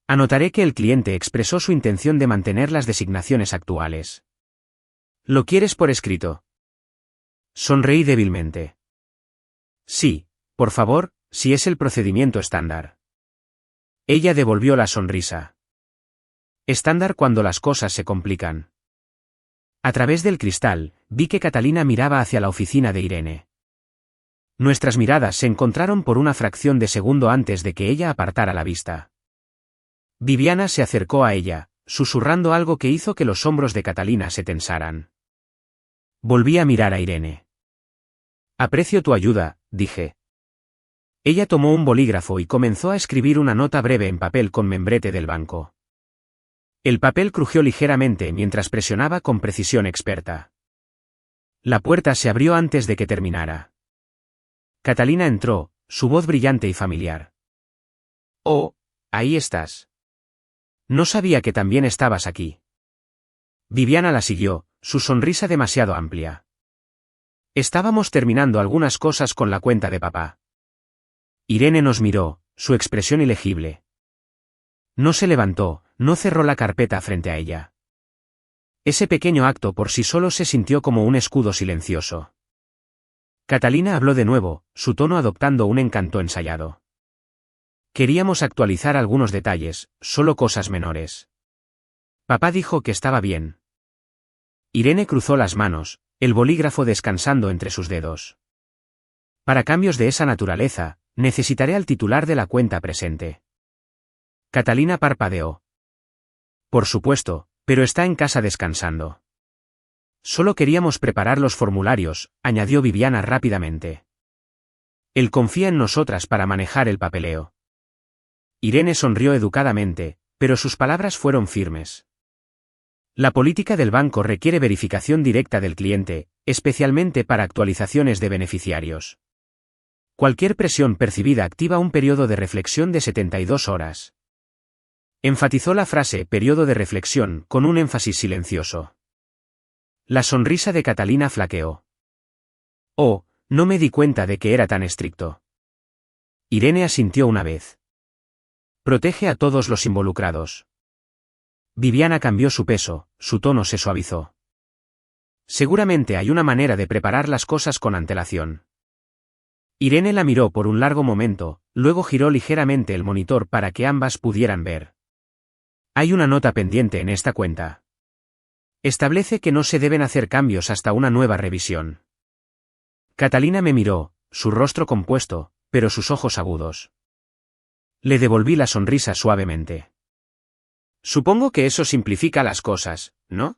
Anotaré que el cliente expresó su intención de mantener las designaciones actuales. ¿Lo quieres por escrito? Sonreí débilmente. Sí, por favor, si es el procedimiento estándar. Ella devolvió la sonrisa. Estándar cuando las cosas se complican. A través del cristal, vi que Catalina miraba hacia la oficina de Irene. Nuestras miradas se encontraron por una fracción de segundo antes de que ella apartara la vista. Viviana se acercó a ella, susurrando algo que hizo que los hombros de Catalina se tensaran. Volví a mirar a Irene. Aprecio tu ayuda, dije. Ella tomó un bolígrafo y comenzó a escribir una nota breve en papel con membrete del banco. El papel crujió ligeramente mientras presionaba con precisión experta. La puerta se abrió antes de que terminara. Catalina entró, su voz brillante y familiar. Oh, ahí estás. No sabía que también estabas aquí. Viviana la siguió, su sonrisa demasiado amplia. Estábamos terminando algunas cosas con la cuenta de papá. Irene nos miró, su expresión ilegible. No se levantó, no cerró la carpeta frente a ella. Ese pequeño acto por sí solo se sintió como un escudo silencioso. Catalina habló de nuevo, su tono adoptando un encanto ensayado. Queríamos actualizar algunos detalles, solo cosas menores. Papá dijo que estaba bien. Irene cruzó las manos, el bolígrafo descansando entre sus dedos. Para cambios de esa naturaleza, necesitaré al titular de la cuenta presente. Catalina parpadeó. Por supuesto, pero está en casa descansando. Solo queríamos preparar los formularios, añadió Viviana rápidamente. Él confía en nosotras para manejar el papeleo. Irene sonrió educadamente, pero sus palabras fueron firmes. La política del banco requiere verificación directa del cliente, especialmente para actualizaciones de beneficiarios. Cualquier presión percibida activa un periodo de reflexión de 72 horas. Enfatizó la frase periodo de reflexión con un énfasis silencioso. La sonrisa de Catalina flaqueó. Oh, no me di cuenta de que era tan estricto. Irene asintió una vez. Protege a todos los involucrados. Viviana cambió su peso, su tono se suavizó. Seguramente hay una manera de preparar las cosas con antelación. Irene la miró por un largo momento, luego giró ligeramente el monitor para que ambas pudieran ver. Hay una nota pendiente en esta cuenta. Establece que no se deben hacer cambios hasta una nueva revisión. Catalina me miró, su rostro compuesto, pero sus ojos agudos. Le devolví la sonrisa suavemente. Supongo que eso simplifica las cosas, ¿no?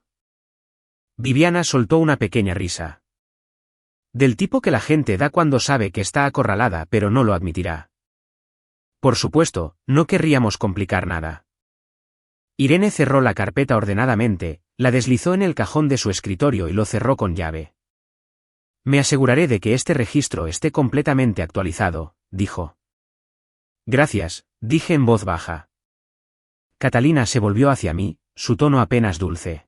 Viviana soltó una pequeña risa. Del tipo que la gente da cuando sabe que está acorralada pero no lo admitirá. Por supuesto, no querríamos complicar nada. Irene cerró la carpeta ordenadamente, la deslizó en el cajón de su escritorio y lo cerró con llave. Me aseguraré de que este registro esté completamente actualizado, dijo. Gracias, dije en voz baja. Catalina se volvió hacia mí, su tono apenas dulce.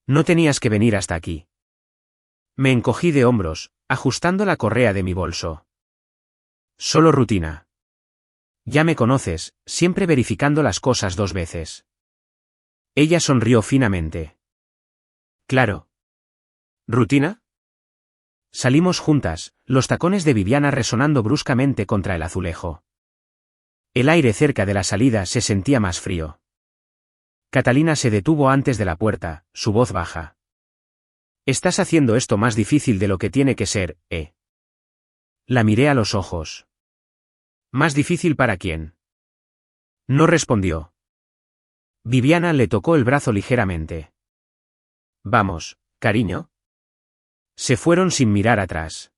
No tenías que venir hasta aquí. Me encogí de hombros, ajustando la correa de mi bolso. Solo rutina. Ya me conoces, siempre verificando las cosas 2 veces. Ella sonrió finamente. Claro. ¿Rutina? Salimos juntas, los tacones de Viviana resonando bruscamente contra el azulejo. El aire cerca de la salida se sentía más frío. Catalina se detuvo antes de la puerta, su voz baja. Estás haciendo esto más difícil de lo que tiene que ser, ¿eh? La miré a los ojos. ¿Más difícil para quién? No respondió. Viviana le tocó el brazo ligeramente. Vamos, cariño. Se fueron sin mirar atrás.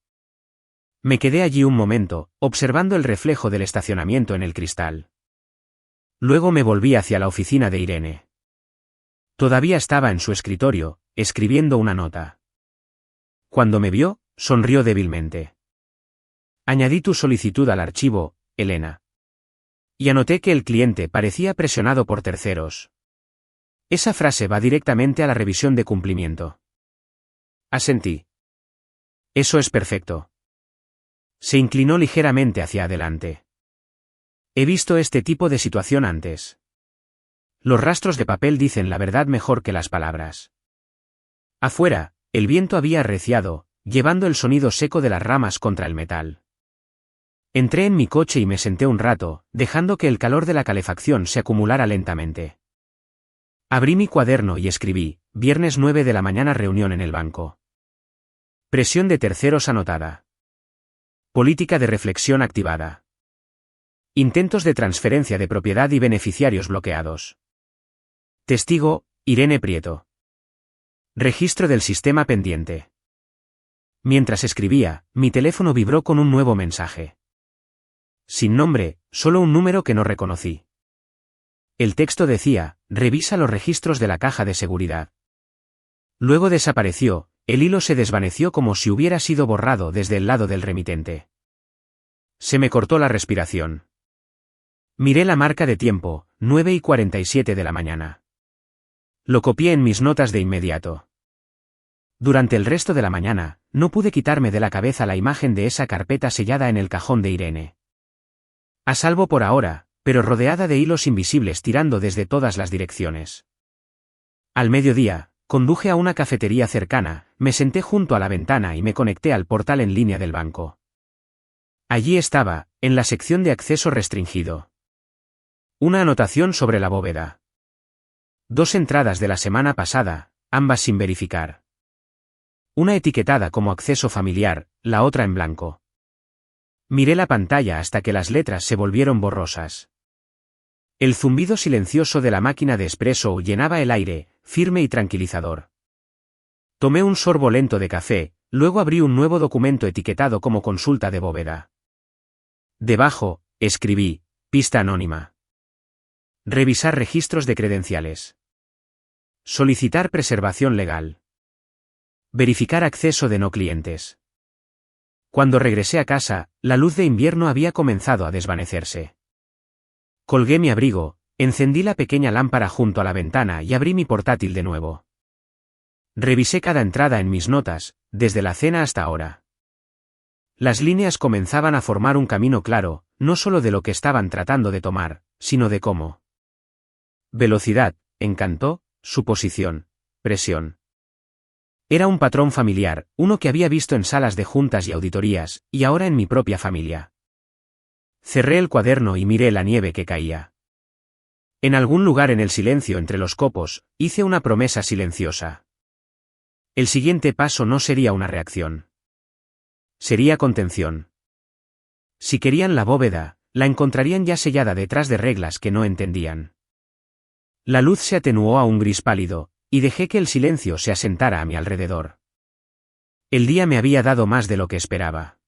Me quedé allí un momento, observando el reflejo del estacionamiento en el cristal. Luego me volví hacia la oficina de Irene. Todavía estaba en su escritorio, escribiendo una nota. Cuando me vio, sonrió débilmente. Añadí tu solicitud al archivo, Elena. Y anoté que el cliente parecía presionado por terceros. Esa frase va directamente a la revisión de cumplimiento. Asentí. Eso es perfecto. Se inclinó ligeramente hacia adelante. He visto este tipo de situación antes. Los rastros de papel dicen la verdad mejor que las palabras. Afuera, el viento había arreciado, llevando el sonido seco de las ramas contra el metal. Entré en mi coche y me senté un rato, dejando que el calor de la calefacción se acumulara lentamente. Abrí mi cuaderno y escribí, viernes 9 de la mañana reunión en el banco. Presión de terceros anotada. Política de reflexión activada. Intentos de transferencia de propiedad y beneficiarios bloqueados. Testigo, Irene Prieto. Registro del sistema pendiente. Mientras escribía, mi teléfono vibró con un nuevo mensaje. Sin nombre, solo un número que no reconocí. El texto decía, revisa los registros de la caja de seguridad. Luego desapareció, el hilo se desvaneció como si hubiera sido borrado desde el lado del remitente. Se me cortó la respiración. Miré la marca de tiempo, 9:47 de la mañana. Lo copié en mis notas de inmediato. Durante el resto de la mañana, no pude quitarme de la cabeza la imagen de esa carpeta sellada en el cajón de Irene. A salvo por ahora, pero rodeada de hilos invisibles tirando desde todas las direcciones. Al mediodía, conduje a una cafetería cercana, me senté junto a la ventana y me conecté al portal en línea del banco. Allí estaba, en la sección de acceso restringido. Una anotación sobre la bóveda. 2 entradas de la semana pasada, ambas sin verificar. Una etiquetada como acceso familiar, la otra en blanco. Miré la pantalla hasta que las letras se volvieron borrosas. El zumbido silencioso de la máquina de espresso llenaba el aire, firme y tranquilizador. Tomé un sorbo lento de café, luego abrí un nuevo documento etiquetado como consulta de bóveda. Debajo, escribí, pista anónima. Revisar registros de credenciales. Solicitar preservación legal. Verificar acceso de no clientes. Cuando regresé a casa, la luz de invierno había comenzado a desvanecerse. Colgué mi abrigo, encendí la pequeña lámpara junto a la ventana y abrí mi portátil de nuevo. Revisé cada entrada en mis notas, desde la cena hasta ahora. Las líneas comenzaban a formar un camino claro, no solo de lo que estaban tratando de tomar, sino de cómo. Velocidad, encanto, suposición, presión. Era un patrón familiar, uno que había visto en salas de juntas y auditorías, y ahora en mi propia familia. Cerré el cuaderno y miré la nieve que caía. En algún lugar en el silencio entre los copos, hice una promesa silenciosa. El siguiente paso no sería una reacción. Sería contención. Si querían la bóveda, la encontrarían ya sellada detrás de reglas que no entendían. La luz se atenuó a un gris pálido, y dejé que el silencio se asentara a mi alrededor. El día me había dado más de lo que esperaba.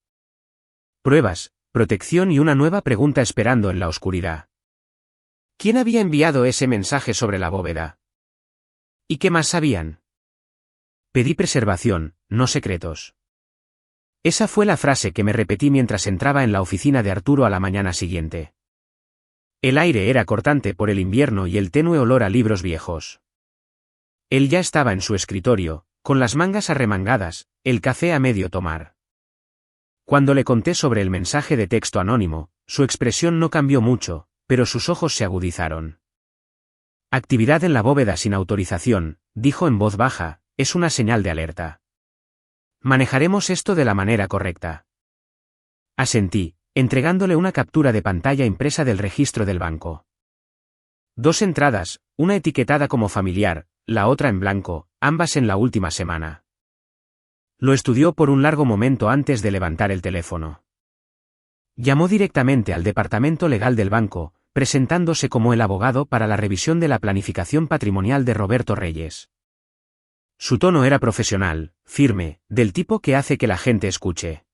Pruebas, protección y una nueva pregunta esperando en la oscuridad. ¿Quién había enviado ese mensaje sobre la bóveda? ¿Y qué más sabían? Pedí preservación, no secretos. Esa fue la frase que me repetí mientras entraba en la oficina de Arturo a la mañana siguiente. El aire era cortante por el invierno y el tenue olor a libros viejos. Él ya estaba en su escritorio, con las mangas arremangadas, el café a medio tomar. Cuando le conté sobre el mensaje de texto anónimo, su expresión no cambió mucho, pero sus ojos se agudizaron. Actividad en la bóveda sin autorización, dijo en voz baja, es una señal de alerta. Manejaremos esto de la manera correcta. Asentí, entregándole una captura de pantalla impresa del registro del banco. 2 entradas, una etiquetada como familiar, la otra en blanco, ambas en la última semana. Lo estudió por un largo momento antes de levantar el teléfono. Llamó directamente al departamento legal del banco, presentándose como el abogado para la revisión de la planificación patrimonial de Roberto Reyes. Su tono era profesional, firme, del tipo que hace que la gente escuche.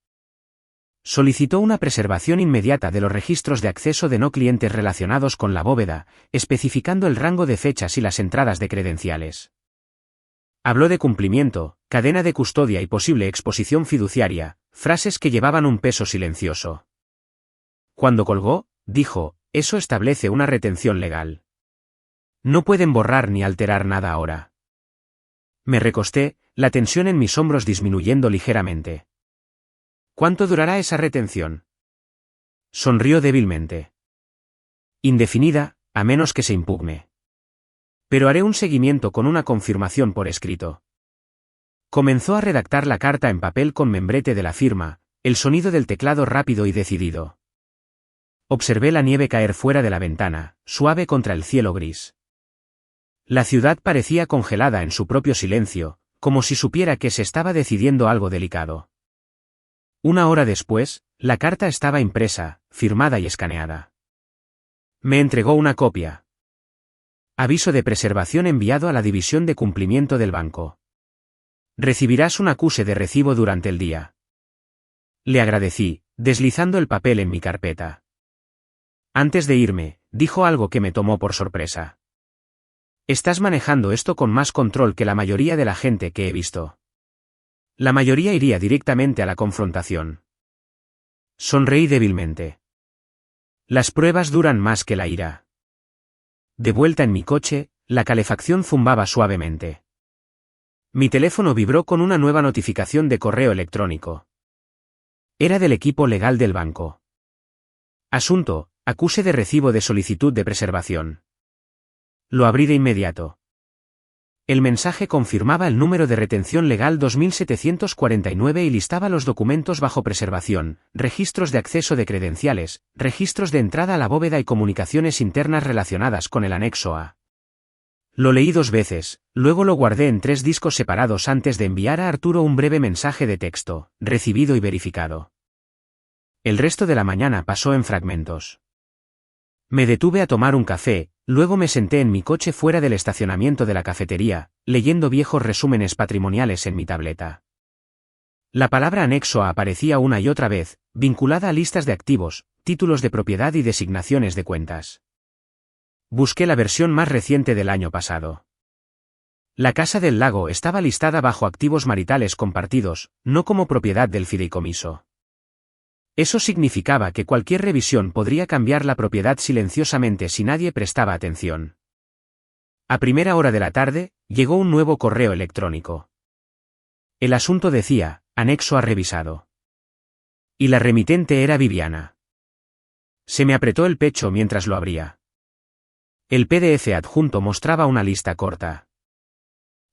Solicitó una preservación inmediata de los registros de acceso de no clientes relacionados con la bóveda, especificando el rango de fechas y las entradas de credenciales. Habló de cumplimiento, cadena de custodia y posible exposición fiduciaria, frases que llevaban un peso silencioso. Cuando colgó, dijo, eso establece una retención legal. No pueden borrar ni alterar nada ahora. Me recosté, la tensión en mis hombros disminuyendo ligeramente. ¿Cuánto durará esa retención? Sonrió débilmente. Indefinida, a menos que se impugne. Pero haré un seguimiento con una confirmación por escrito. Comenzó a redactar la carta en papel con membrete de la firma, el sonido del teclado rápido y decidido. Observé la nieve caer fuera de la ventana, suave contra el cielo gris. La ciudad parecía congelada en su propio silencio, como si supiera que se estaba decidiendo algo delicado. 1 hora después, la carta estaba impresa, firmada y escaneada. Me entregó una copia. Aviso de preservación enviado a la división de cumplimiento del banco. Recibirás un acuse de recibo durante el día. Le agradecí, deslizando el papel en mi carpeta. Antes de irme, dijo algo que me tomó por sorpresa. Estás manejando esto con más control que la mayoría de la gente que he visto. La mayoría iría directamente a la confrontación. Sonreí débilmente. Las pruebas duran más que la ira. De vuelta en mi coche, la calefacción zumbaba suavemente. Mi teléfono vibró con una nueva notificación de correo electrónico. Era del equipo legal del banco. Asunto: acuse de recibo de solicitud de preservación. Lo abrí de inmediato. El mensaje confirmaba el número de retención legal 2749 y listaba los documentos bajo preservación, registros de acceso de credenciales, registros de entrada a la bóveda y comunicaciones internas relacionadas con el anexo A. Lo leí 2 veces, luego lo guardé en 3 discos separados antes de enviar a Arturo un breve mensaje de texto, recibido y verificado. El resto de la mañana pasó en fragmentos. Me detuve a tomar un café, luego me senté en mi coche fuera del estacionamiento de la cafetería, leyendo viejos resúmenes patrimoniales en mi tableta. La palabra anexo A aparecía una y otra vez, vinculada a listas de activos, títulos de propiedad y designaciones de cuentas. Busqué la versión más reciente del año pasado. La Casa del Lago estaba listada bajo activos maritales compartidos, no como propiedad del fideicomiso. Eso significaba que cualquier revisión podría cambiar la propiedad silenciosamente si nadie prestaba atención. A primera hora de la tarde, llegó un nuevo correo electrónico. El asunto decía: anexo A revisado. Y la remitente era Viviana. Se me apretó el pecho mientras lo abría. El PDF adjunto mostraba una lista corta.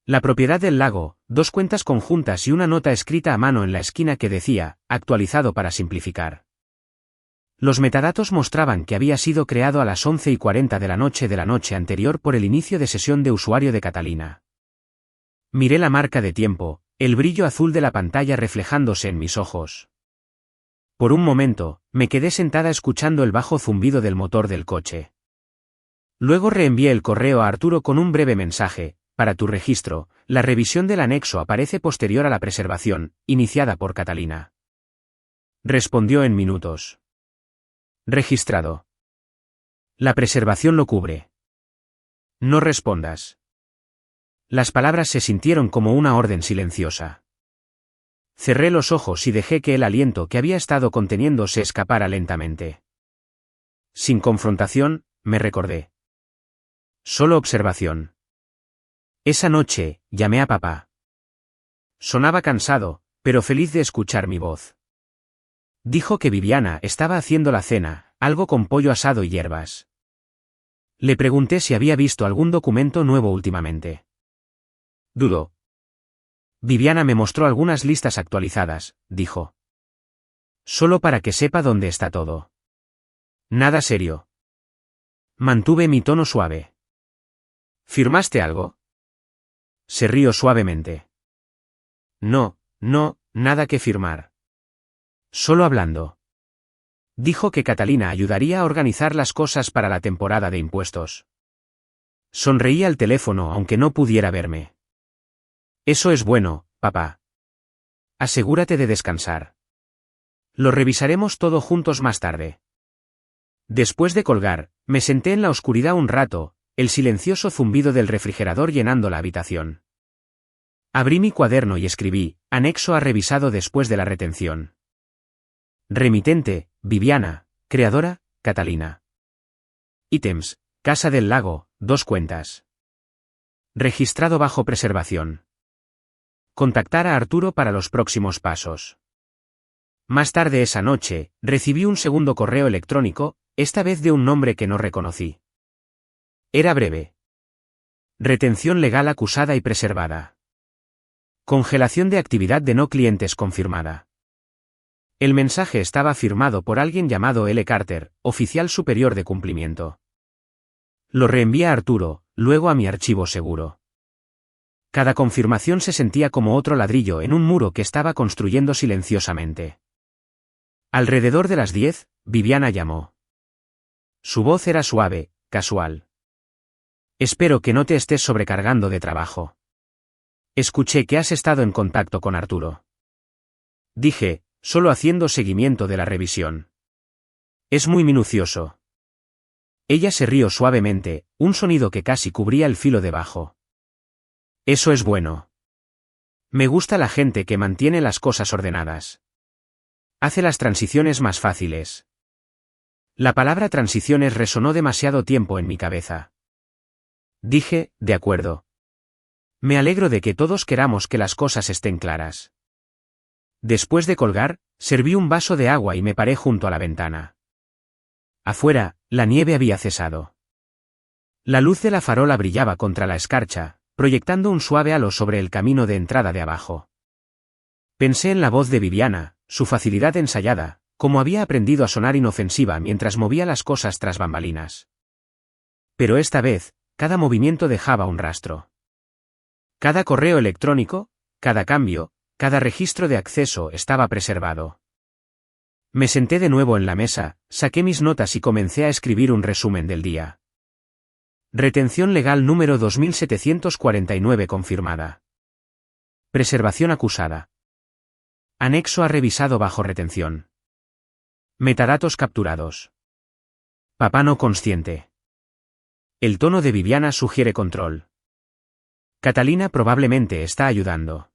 La propiedad del lago, 2 cuentas conjuntas y una nota escrita a mano en la esquina que decía: actualizado para simplificar. Los metadatos mostraban que había sido creado a las 11:40 de la noche anterior por el inicio de sesión de usuario de Catalina. Miré la marca de tiempo, el brillo azul de la pantalla reflejándose en mis ojos. Por un momento, me quedé sentada escuchando el bajo zumbido del motor del coche. Luego reenvié el correo a Arturo con un breve mensaje: para tu registro, la revisión del anexo aparece posterior a la preservación, iniciada por Catalina. Respondió en minutos. Registrado. La preservación lo cubre. No respondas. Las palabras se sintieron como una orden silenciosa. Cerré los ojos y dejé que el aliento que había estado conteniendo se escapara lentamente. Sin confrontación, me recordé. Solo observación. Esa noche, llamé a papá. Sonaba cansado, pero feliz de escuchar mi voz. Dijo que Viviana estaba haciendo la cena, algo con pollo asado y hierbas. Le pregunté si había visto algún documento nuevo últimamente. Dudó. Viviana me mostró algunas listas actualizadas, dijo. Solo para que sepa dónde está todo. Nada serio. Mantuve mi tono suave. ¿Firmaste algo? Se rió suavemente. No, nada que firmar. Solo hablando. Dijo que Catalina ayudaría a organizar las cosas para la temporada de impuestos. Sonreí al teléfono aunque no pudiera verme. Eso es bueno, papá. Asegúrate de descansar. Lo revisaremos todo juntos más tarde. Después de colgar, me senté en la oscuridad un rato, el silencioso zumbido del refrigerador llenando la habitación. Abrí mi cuaderno y escribí: anexo A revisado después de la retención. Remitente: Viviana. Creadora: Catalina. Ítems: Casa del Lago, 2 cuentas. Registrado bajo preservación. Contactar a Arturo para los próximos pasos. Más tarde esa noche, recibí un segundo correo electrónico, esta vez de un nombre que no reconocí. Era breve. Retención legal acusada y preservada. Congelación de actividad de no clientes confirmada. El mensaje estaba firmado por alguien llamado L. Carter, oficial superior de cumplimiento. Lo reenvié a Arturo, luego a mi archivo seguro. Cada confirmación se sentía como otro ladrillo en un muro que estaba construyendo silenciosamente. Alrededor de las 10, Viviana llamó. Su voz era suave, casual. Espero que no te estés sobrecargando de trabajo. Escuché que has estado en contacto con Arturo. Dije, solo haciendo seguimiento de la revisión. Es muy minucioso. Ella se rió suavemente, un sonido que casi cubría el filo de bajo. Eso es bueno. Me gusta la gente que mantiene las cosas ordenadas. Hace las transiciones más fáciles. La palabra transiciones resonó demasiado tiempo en mi cabeza. Dije, de acuerdo. Me alegro de que todos queramos que las cosas estén claras. Después de colgar, serví un vaso de agua y me paré junto a la ventana. Afuera, la nieve había cesado. La luz de la farola brillaba contra la escarcha, proyectando un suave halo sobre el camino de entrada de abajo. Pensé en la voz de Viviana, su facilidad ensayada, como había aprendido a sonar inofensiva mientras movía las cosas tras bambalinas. Pero esta vez, cada movimiento dejaba un rastro. Cada correo electrónico, cada cambio, cada registro de acceso estaba preservado. Me senté de nuevo en la mesa, saqué mis notas y comencé a escribir un resumen del día. Retención legal número 2749 confirmada. Preservación acusada. Anexo a revisado bajo retención. Metadatos capturados. Papá no consciente. El tono de Viviana sugiere control. Catalina probablemente está ayudando.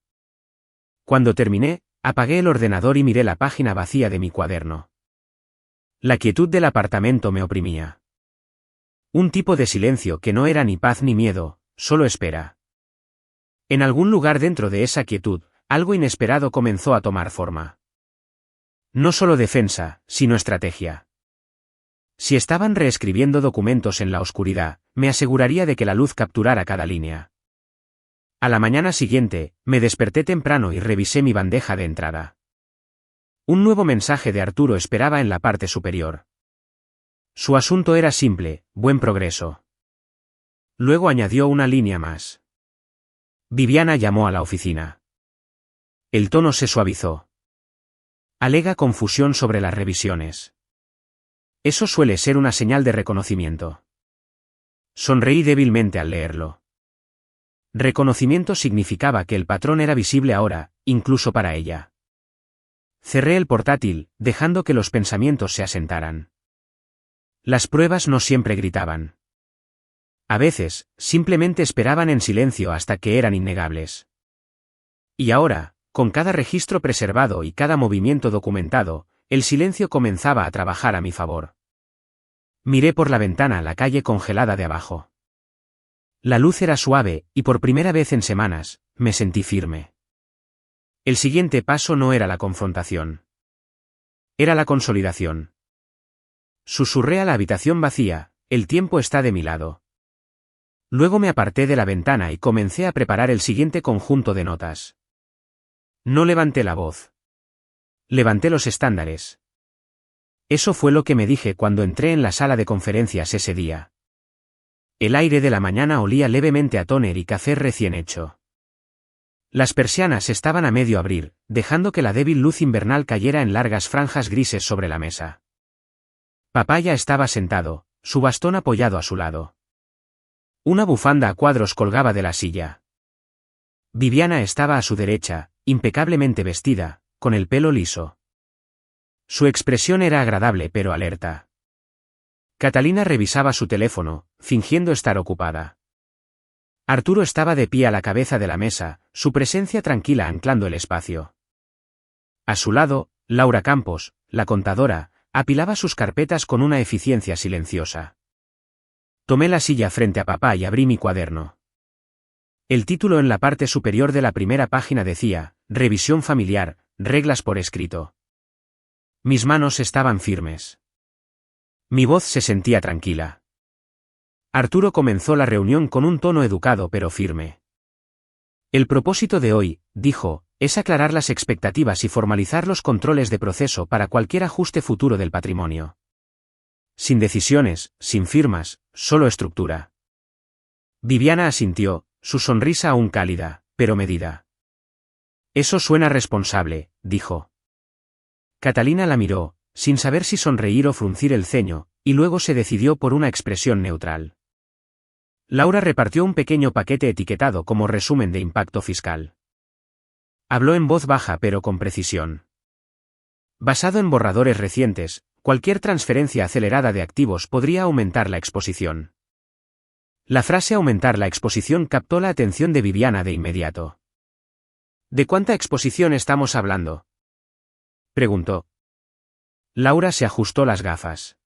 Cuando terminé, apagué el ordenador y miré la página vacía de mi cuaderno. La quietud del apartamento me oprimía. Un tipo de silencio que no era ni paz ni miedo, solo espera. En algún lugar dentro de esa quietud, algo inesperado comenzó a tomar forma. No solo defensa, sino estrategia. Si estaban reescribiendo documentos en la oscuridad, me aseguraría de que la luz capturara cada línea. A la mañana siguiente, me desperté temprano y revisé mi bandeja de entrada. Un nuevo mensaje de Arturo esperaba en la parte superior. Su asunto era simple: buen progreso. Luego añadió una línea más. Viviana llamó a la oficina. El tono se suavizó. Alega confusión sobre las revisiones. Eso suele ser una señal de reconocimiento. Sonreí débilmente al leerlo. Reconocimiento significaba que el patrón era visible ahora, incluso para ella. Cerré el portátil, dejando que los pensamientos se asentaran. Las pruebas no siempre gritaban. A veces, simplemente esperaban en silencio hasta que eran innegables. Y ahora, con cada registro preservado y cada movimiento documentado, el silencio comenzaba a trabajar a mi favor. Miré por la ventana la calle congelada de abajo. La luz era suave, y por primera vez en semanas, me sentí firme. El siguiente paso no era la confrontación. Era la consolidación. Susurré a la habitación vacía: el tiempo está de mi lado. Luego me aparté de la ventana y comencé a preparar el siguiente conjunto de notas. No levanté la voz. Levanté los estándares. Eso fue lo que me dije cuando entré en la sala de conferencias ese día. El aire de la mañana olía levemente a tóner y café recién hecho. Las persianas estaban a medio abrir, dejando que la débil luz invernal cayera en largas franjas grises sobre la mesa. Papá ya estaba sentado, su bastón apoyado a su lado. Una bufanda a cuadros colgaba de la silla. Viviana estaba a su derecha, impecablemente vestida, con el pelo liso. Su expresión era agradable pero alerta. Catalina revisaba su teléfono, fingiendo estar ocupada. Arturo estaba de pie a la cabeza de la mesa, su presencia tranquila anclando el espacio. A su lado, Laura Campos, la contadora, apilaba sus carpetas con una eficiencia silenciosa. Tomé la silla frente a papá y abrí mi cuaderno. El título en la parte superior de la primera página decía: Revisión familiar, reglas por escrito. Mis manos estaban firmes. Mi voz se sentía tranquila. Arturo comenzó la reunión con un tono educado pero firme. El propósito de hoy, dijo, es aclarar las expectativas y formalizar los controles de proceso para cualquier ajuste futuro del patrimonio. Sin decisiones, sin firmas, solo estructura. Viviana asintió, su sonrisa aún cálida, pero medida. Eso suena responsable, dijo. Catalina la miró, sin saber si sonreír o fruncir el ceño, y luego se decidió por una expresión neutral. Laura repartió un pequeño paquete etiquetado como resumen de impacto fiscal. Habló en voz baja pero con precisión. Basado en borradores recientes, cualquier transferencia acelerada de activos podría aumentar la exposición. La frase aumentar la exposición captó la atención de Viviana de inmediato. ¿De cuánta exposición estamos hablando?, preguntó. Laura se ajustó las gafas.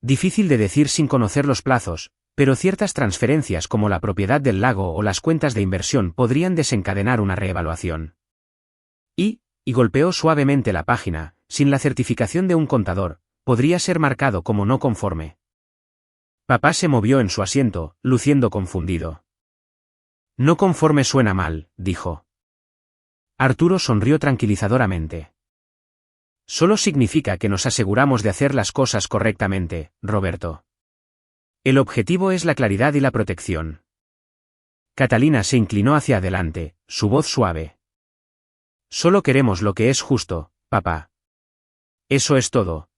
Difícil de decir sin conocer los plazos, pero ciertas transferencias como la propiedad del lago o las cuentas de inversión podrían desencadenar una reevaluación. Y golpeó suavemente la página, sin la certificación de un contador, podría ser marcado como no conforme. Papá se movió en su asiento, luciendo confundido. No conforme suena mal, dijo. Arturo sonrió tranquilizadoramente. Solo significa que nos aseguramos de hacer las cosas correctamente, Roberto. El objetivo es la claridad y la protección. Catalina se inclinó hacia adelante, su voz suave. Solo queremos lo que es justo, papá. Eso es todo.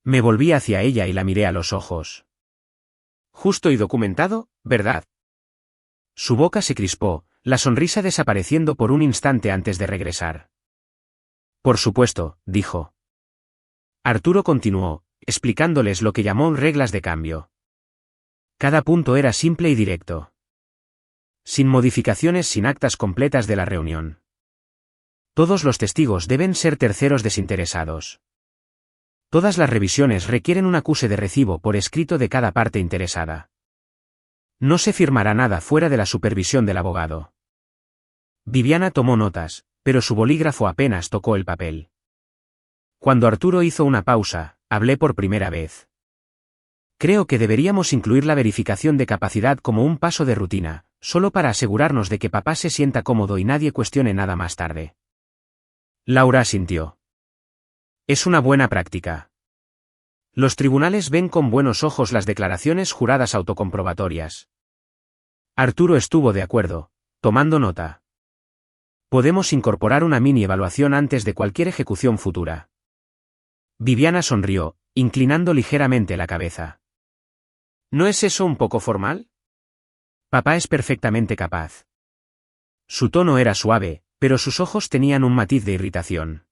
Me volví hacia ella y la miré a los ojos. Justo y documentado, ¿verdad? Su boca se crispó, la sonrisa desapareciendo por un instante antes de regresar. Por supuesto, dijo. Arturo continuó, explicándoles lo que llamó reglas de cambio. Cada punto era simple y directo. Sin modificaciones, sin actas completas de la reunión. Todos los testigos deben ser terceros desinteresados. Todas las revisiones requieren un acuse de recibo por escrito de cada parte interesada. No se firmará nada fuera de la supervisión del abogado. Viviana tomó notas, pero su bolígrafo apenas tocó el papel. Cuando Arturo hizo una pausa, hablé por primera vez. Creo que deberíamos incluir la verificación de capacidad como un paso de rutina, solo para asegurarnos de que papá se sienta cómodo y nadie cuestione nada más tarde. Laura asintió. Es una buena práctica. Los tribunales ven con buenos ojos las declaraciones juradas autocomprobatorias. Arturo estuvo de acuerdo, tomando nota. Podemos incorporar una mini evaluación antes de cualquier ejecución futura. Viviana sonrió, inclinando ligeramente la cabeza. ¿No es eso un poco formal? Papá es perfectamente capaz. Su tono era suave, pero sus ojos tenían un matiz de irritación.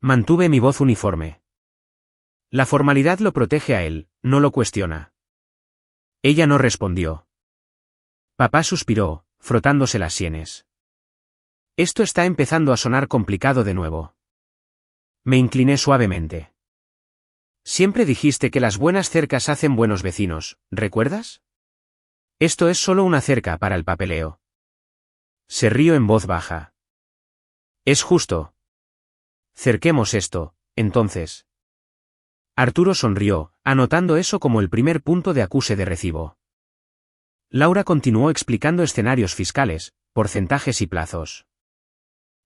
Mantuve mi voz uniforme. La formalidad lo protege a él, no lo cuestiona. Ella no respondió. Papá suspiró, frotándose las sienes. Esto está empezando a sonar complicado de nuevo. Me incliné suavemente. Siempre dijiste que las buenas cercas hacen buenos vecinos, ¿recuerdas? Esto es solo una cerca para el papeleo. Se rió en voz baja. Es justo. Cerquemos esto, entonces. Arturo sonrió, anotando eso como el primer punto de acuse de recibo. Laura continuó explicando escenarios fiscales, porcentajes y plazos.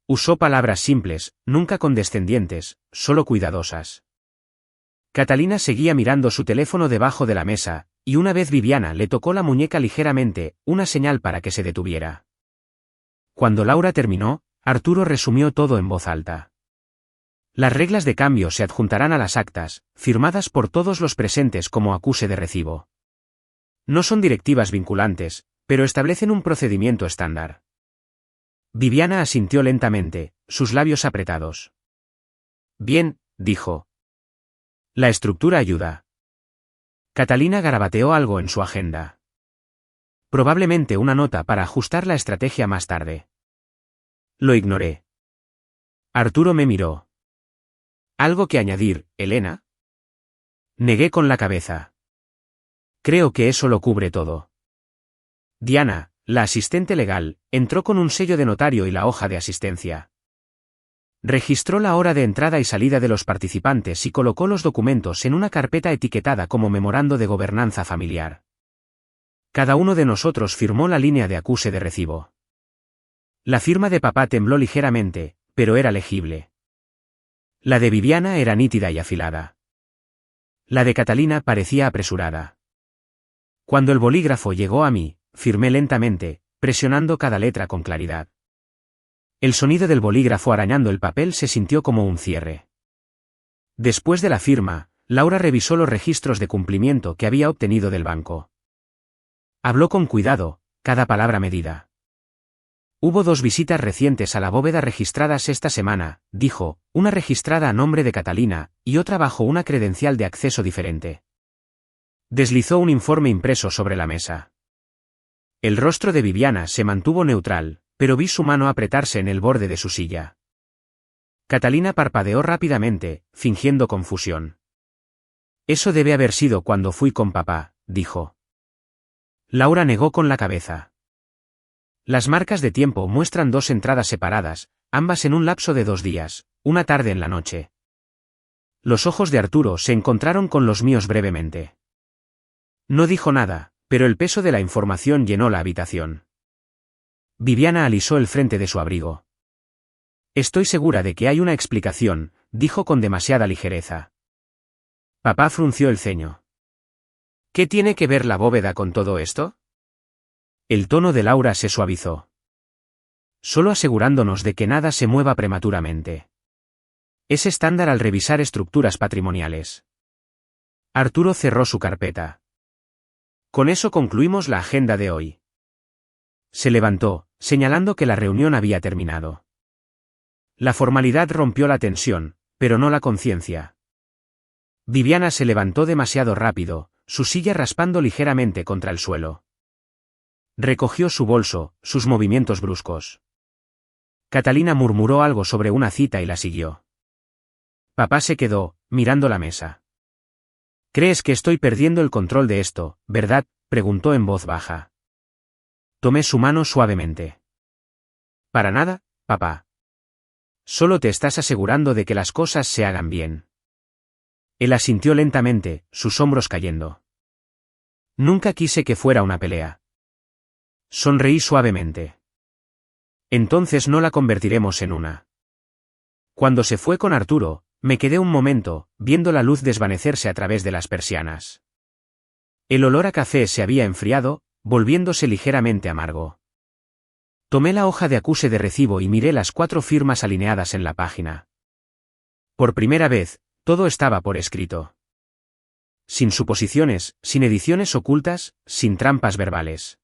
Usó palabras simples, nunca condescendientes, solo cuidadosas. Catalina seguía mirando su teléfono debajo de la mesa, y una vez Viviana le tocó la muñeca ligeramente, una señal para que se detuviera. Cuando Laura terminó, Arturo resumió todo en voz alta. Las reglas de cambio se adjuntarán a las actas, firmadas por todos los presentes como acuse de recibo. No son directivas vinculantes, pero establecen un procedimiento estándar. Viviana asintió lentamente, sus labios apretados. Bien, dijo. La estructura ayuda. Catalina garabateó algo en su agenda. Probablemente una nota para ajustar la estrategia más tarde. Lo ignoré. Arturo me miró. ¿Algo que añadir, Elena? Negué con la cabeza. Creo que eso lo cubre todo. Diana, la asistente legal, entró con un sello de notario y la hoja de asistencia. Registró la hora de entrada y salida de los participantes y colocó los documentos en una carpeta etiquetada como memorando de gobernanza familiar. Cada uno de nosotros firmó la línea de acuse de recibo. La firma de papá tembló ligeramente, pero era legible. La de Viviana era nítida y afilada. La de Catalina parecía apresurada. Cuando el bolígrafo llegó a mí, firmé lentamente, presionando cada letra con claridad. El sonido del bolígrafo arañando el papel se sintió como un cierre. Después de la firma, Laura revisó los registros de cumplimiento que había obtenido del banco. Habló con cuidado, cada palabra medida. Hubo 2 visitas recientes a la bóveda registradas esta semana, dijo, una registrada a nombre de Catalina, y otra bajo una credencial de acceso diferente. Deslizó un informe impreso sobre la mesa. El rostro de Viviana se mantuvo neutral, pero vi su mano apretarse en el borde de su silla. Catalina parpadeó rápidamente, fingiendo confusión. Eso debe haber sido cuando fui con papá, dijo. Laura negó con la cabeza. Las marcas de tiempo muestran 2 entradas separadas, ambas en un lapso de 2 días, una tarde en la noche. Los ojos de Arturo se encontraron con los míos brevemente. No dijo nada, pero el peso de la información llenó la habitación. Viviana alisó el frente de su abrigo. Estoy segura de que hay una explicación, dijo con demasiada ligereza. Papá frunció el ceño. ¿Qué tiene que ver la bóveda con todo esto? El tono de Laura se suavizó. Solo asegurándonos de que nada se mueva prematuramente. Es estándar al revisar estructuras patrimoniales. Arturo cerró su carpeta. Con eso concluimos la agenda de hoy. Se levantó, señalando que la reunión había terminado. La formalidad rompió la tensión, pero no la conciencia. Viviana se levantó demasiado rápido, su silla raspando ligeramente contra el suelo. Recogió su bolso, sus movimientos bruscos. Catalina murmuró algo sobre una cita y la siguió. Papá se quedó, mirando la mesa. ¿Crees que estoy perdiendo el control de esto, verdad?, preguntó en voz baja. Tomé su mano suavemente. Para nada, papá. Solo te estás asegurando de que las cosas se hagan bien. Él asintió lentamente, sus hombros cayendo. Nunca quise que fuera una pelea. Sonreí suavemente. Entonces no la convertiremos en una. Cuando se fue con Arturo, me quedé un momento, viendo la luz desvanecerse a través de las persianas. El olor a café se había enfriado, volviéndose ligeramente amargo. Tomé la hoja de acuse de recibo y miré las 4 firmas alineadas en la página. Por primera vez, todo estaba por escrito. Sin suposiciones, sin ediciones ocultas, sin trampas verbales.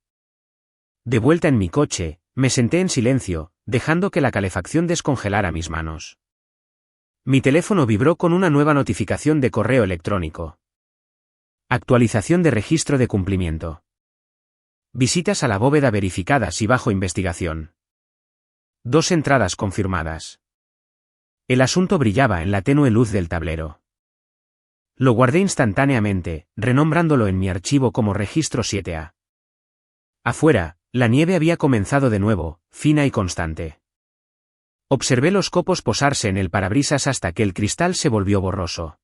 De vuelta en mi coche, me senté en silencio, dejando que la calefacción descongelara mis manos. Mi teléfono vibró con una nueva notificación de correo electrónico. Actualización de registro de cumplimiento. Visitas a la bóveda verificadas y bajo investigación. 2 entradas confirmadas. El asunto brillaba en la tenue luz del tablero. Lo guardé instantáneamente, renombrándolo en mi archivo como registro 7A. Afuera, la nieve había comenzado de nuevo, fina y constante. Observé los copos posarse en el parabrisas hasta que el cristal se volvió borroso.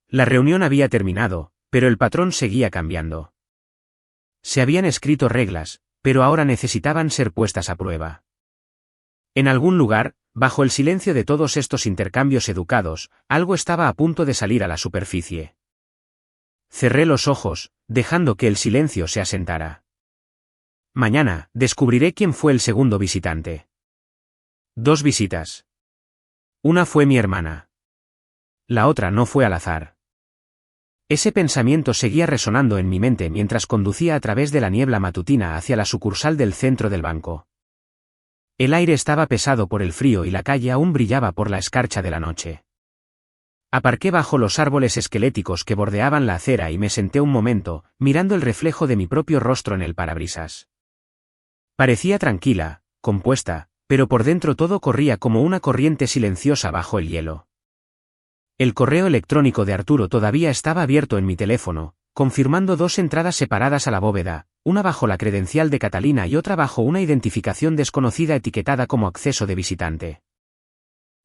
La reunión había terminado, pero el patrón seguía cambiando. Se habían escrito reglas, pero ahora necesitaban ser puestas a prueba. En algún lugar, bajo el silencio de todos estos intercambios educados, algo estaba a punto de salir a la superficie. Cerré los ojos, dejando que el silencio se asentara. Mañana, descubriré quién fue el segundo visitante. 2 visitas. Una fue mi hermana. La otra no fue al azar. Ese pensamiento seguía resonando en mi mente mientras conducía a través de la niebla matutina hacia la sucursal del centro del banco. El aire estaba pesado por el frío y la calle aún brillaba por la escarcha de la noche. Aparqué bajo los árboles esqueléticos que bordeaban la acera y me senté un momento, mirando el reflejo de mi propio rostro en el parabrisas. Parecía tranquila, compuesta, pero por dentro todo corría como una corriente silenciosa bajo el hielo. El correo electrónico de Arturo todavía estaba abierto en mi teléfono, confirmando 2 entradas separadas a la bóveda, una bajo la credencial de Catalina y otra bajo una identificación desconocida etiquetada como acceso de visitante.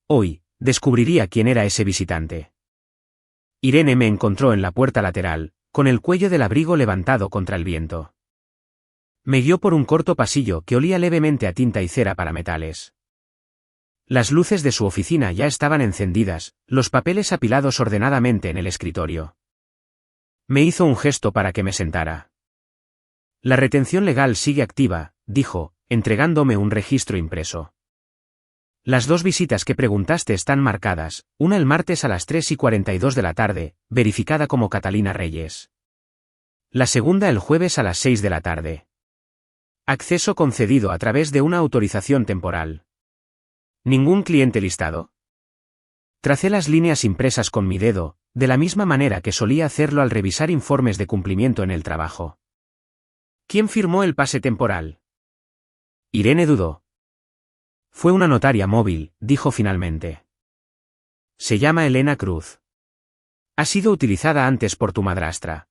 Hoy, descubriría quién era ese visitante. Irene me encontró en la puerta lateral, con el cuello del abrigo levantado contra el viento. Me guió por un corto pasillo que olía levemente a tinta y cera para metales. Las luces de su oficina ya estaban encendidas, los papeles apilados ordenadamente en el escritorio. Me hizo un gesto para que me sentara. La retención legal sigue activa, dijo, entregándome un registro impreso. Las 2 visitas que preguntaste están marcadas, una el martes a las 3:42 de la tarde, verificada como Catalina Reyes. La segunda el jueves a las 6 de la tarde. Acceso concedido a través de una autorización temporal. ¿Ningún cliente listado? Tracé las líneas impresas con mi dedo, de la misma manera que solía hacerlo al revisar informes de cumplimiento en el trabajo. ¿Quién firmó el pase temporal? Irene dudó. Fue una notaria móvil, dijo finalmente. Se llama Elena Cruz. Ha sido utilizada antes por tu madrastra.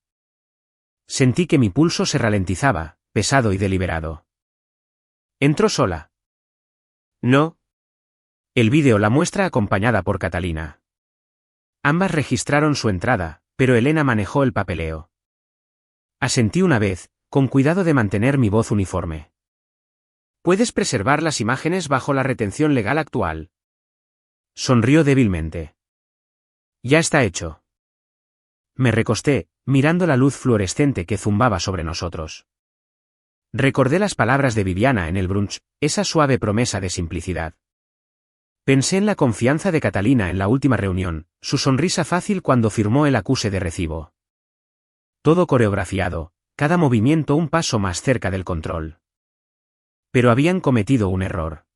Sentí que mi pulso se ralentizaba, pesado y deliberado. ¿Entró sola? No. El vídeo la muestra acompañada por Catalina. Ambas registraron su entrada, pero Elena manejó el papeleo. Asentí una vez, con cuidado de mantener mi voz uniforme. ¿Puedes preservar las imágenes bajo la retención legal actual? Sonrió débilmente. Ya está hecho. Me recosté, mirando la luz fluorescente que zumbaba sobre nosotros. Recordé las palabras de Viviana en el brunch, esa suave promesa de simplicidad. Pensé en la confianza de Catalina en la última reunión, su sonrisa fácil cuando firmó el acuse de recibo. Todo coreografiado, cada movimiento un paso más cerca del control. Pero habían cometido un error.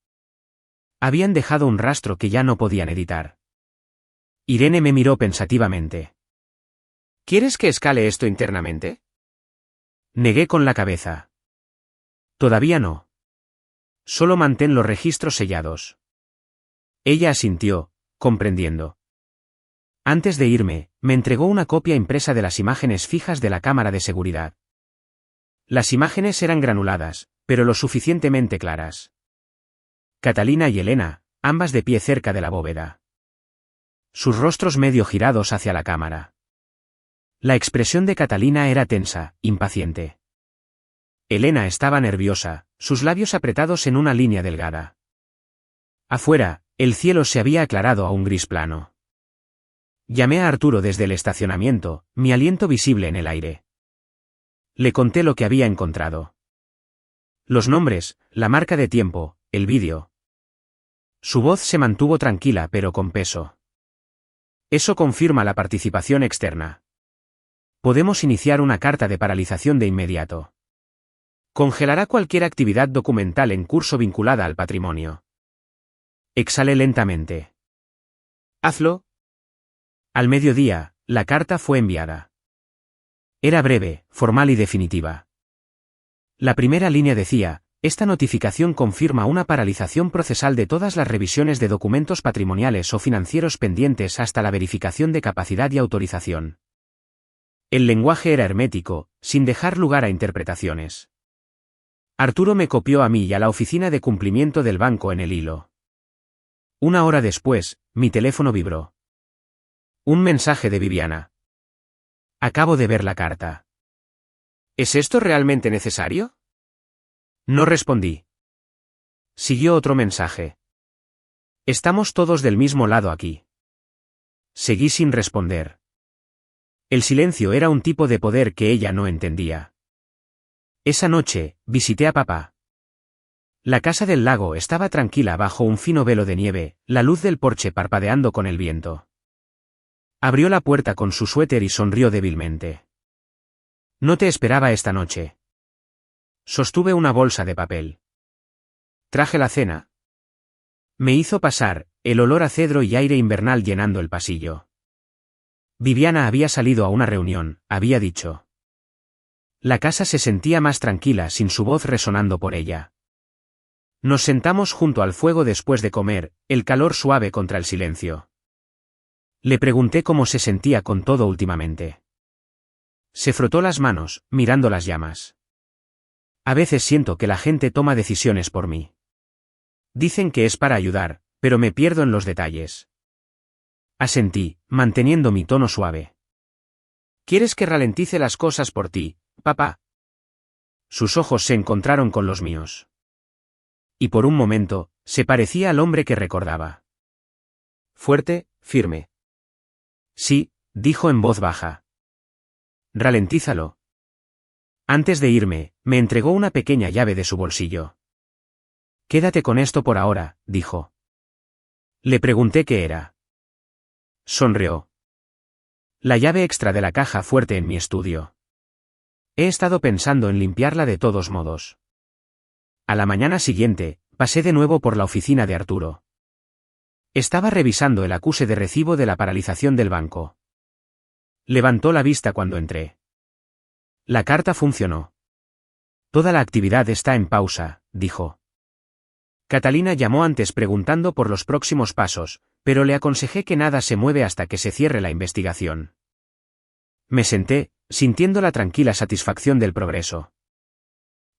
Habían dejado un rastro que ya no podían editar. Irene me miró pensativamente. ¿Quieres que escale esto internamente? Negué con la cabeza. Todavía no. Solo mantén los registros sellados. Ella asintió, comprendiendo. Antes de irme, me entregó una copia impresa de las imágenes fijas de la cámara de seguridad. Las imágenes eran granuladas, pero lo suficientemente claras. Catalina y Elena, ambas de pie cerca de la bóveda. Sus rostros medio girados hacia la cámara. La expresión de Catalina era tensa, impaciente. Elena estaba nerviosa, sus labios apretados en una línea delgada. Afuera, el cielo se había aclarado a un gris plano. Llamé a Arturo desde el estacionamiento, mi aliento visible en el aire. Le conté lo que había encontrado. Los nombres, la marca de tiempo, el vídeo. Su voz se mantuvo tranquila pero con peso. Eso confirma la participación externa. Podemos iniciar una carta de paralización de inmediato. Congelará cualquier actividad documental en curso vinculada al patrimonio. Exhalé lentamente. Hazlo. Al mediodía, la carta fue enviada. Era breve, formal y definitiva. La primera línea decía: esta notificación confirma una paralización procesal de todas las revisiones de documentos patrimoniales o financieros pendientes hasta la verificación de capacidad y autorización. El lenguaje era hermético, sin dejar lugar a interpretaciones. Arturo me copió a mí y a la oficina de cumplimiento del banco en el hilo. Una hora después, mi teléfono vibró. Un mensaje de Viviana. Acabo de ver la carta. ¿Es esto realmente necesario? No respondí. Siguió otro mensaje. Estamos todos del mismo lado aquí. Seguí sin responder. El silencio era un tipo de poder que ella no entendía. Esa noche, visité a papá. La casa del lago estaba tranquila bajo un fino velo de nieve, la luz del porche parpadeando con el viento. Abrió la puerta con su suéter y sonrió débilmente. No te esperaba esta noche. Sostuve una bolsa de papel. Traje la cena. Me hizo pasar, el olor a cedro y aire invernal llenando el pasillo. Viviana había salido a una reunión, había dicho. La casa se sentía más tranquila sin su voz resonando por ella. Nos sentamos junto al fuego después de comer, el calor suave contra el silencio. Le pregunté cómo se sentía con todo últimamente. Se frotó las manos, mirando las llamas. A veces siento que la gente toma decisiones por mí. Dicen que es para ayudar, pero me pierdo en los detalles. Asentí, manteniendo mi tono suave. ¿Quieres que ralentice las cosas por ti, papá? Sus ojos se encontraron con los míos. Y por un momento, se parecía al hombre que recordaba. Fuerte, firme. Sí, dijo en voz baja. Ralentízalo. Antes de irme, me entregó una pequeña llave de su bolsillo. Quédate con esto por ahora, dijo. Le pregunté qué era. Sonrió. La llave extra de la caja fuerte en mi estudio. He estado pensando en limpiarla de todos modos. A la mañana siguiente, pasé de nuevo por la oficina de Arturo. Estaba revisando el acuse de recibo de la paralización del banco. Levantó la vista cuando entré. La carta funcionó. Toda la actividad está en pausa, dijo. Catalina llamó antes preguntando por los próximos pasos, pero le aconsejé que nada se mueve hasta que se cierre la investigación. Me senté, sintiendo la tranquila satisfacción del progreso.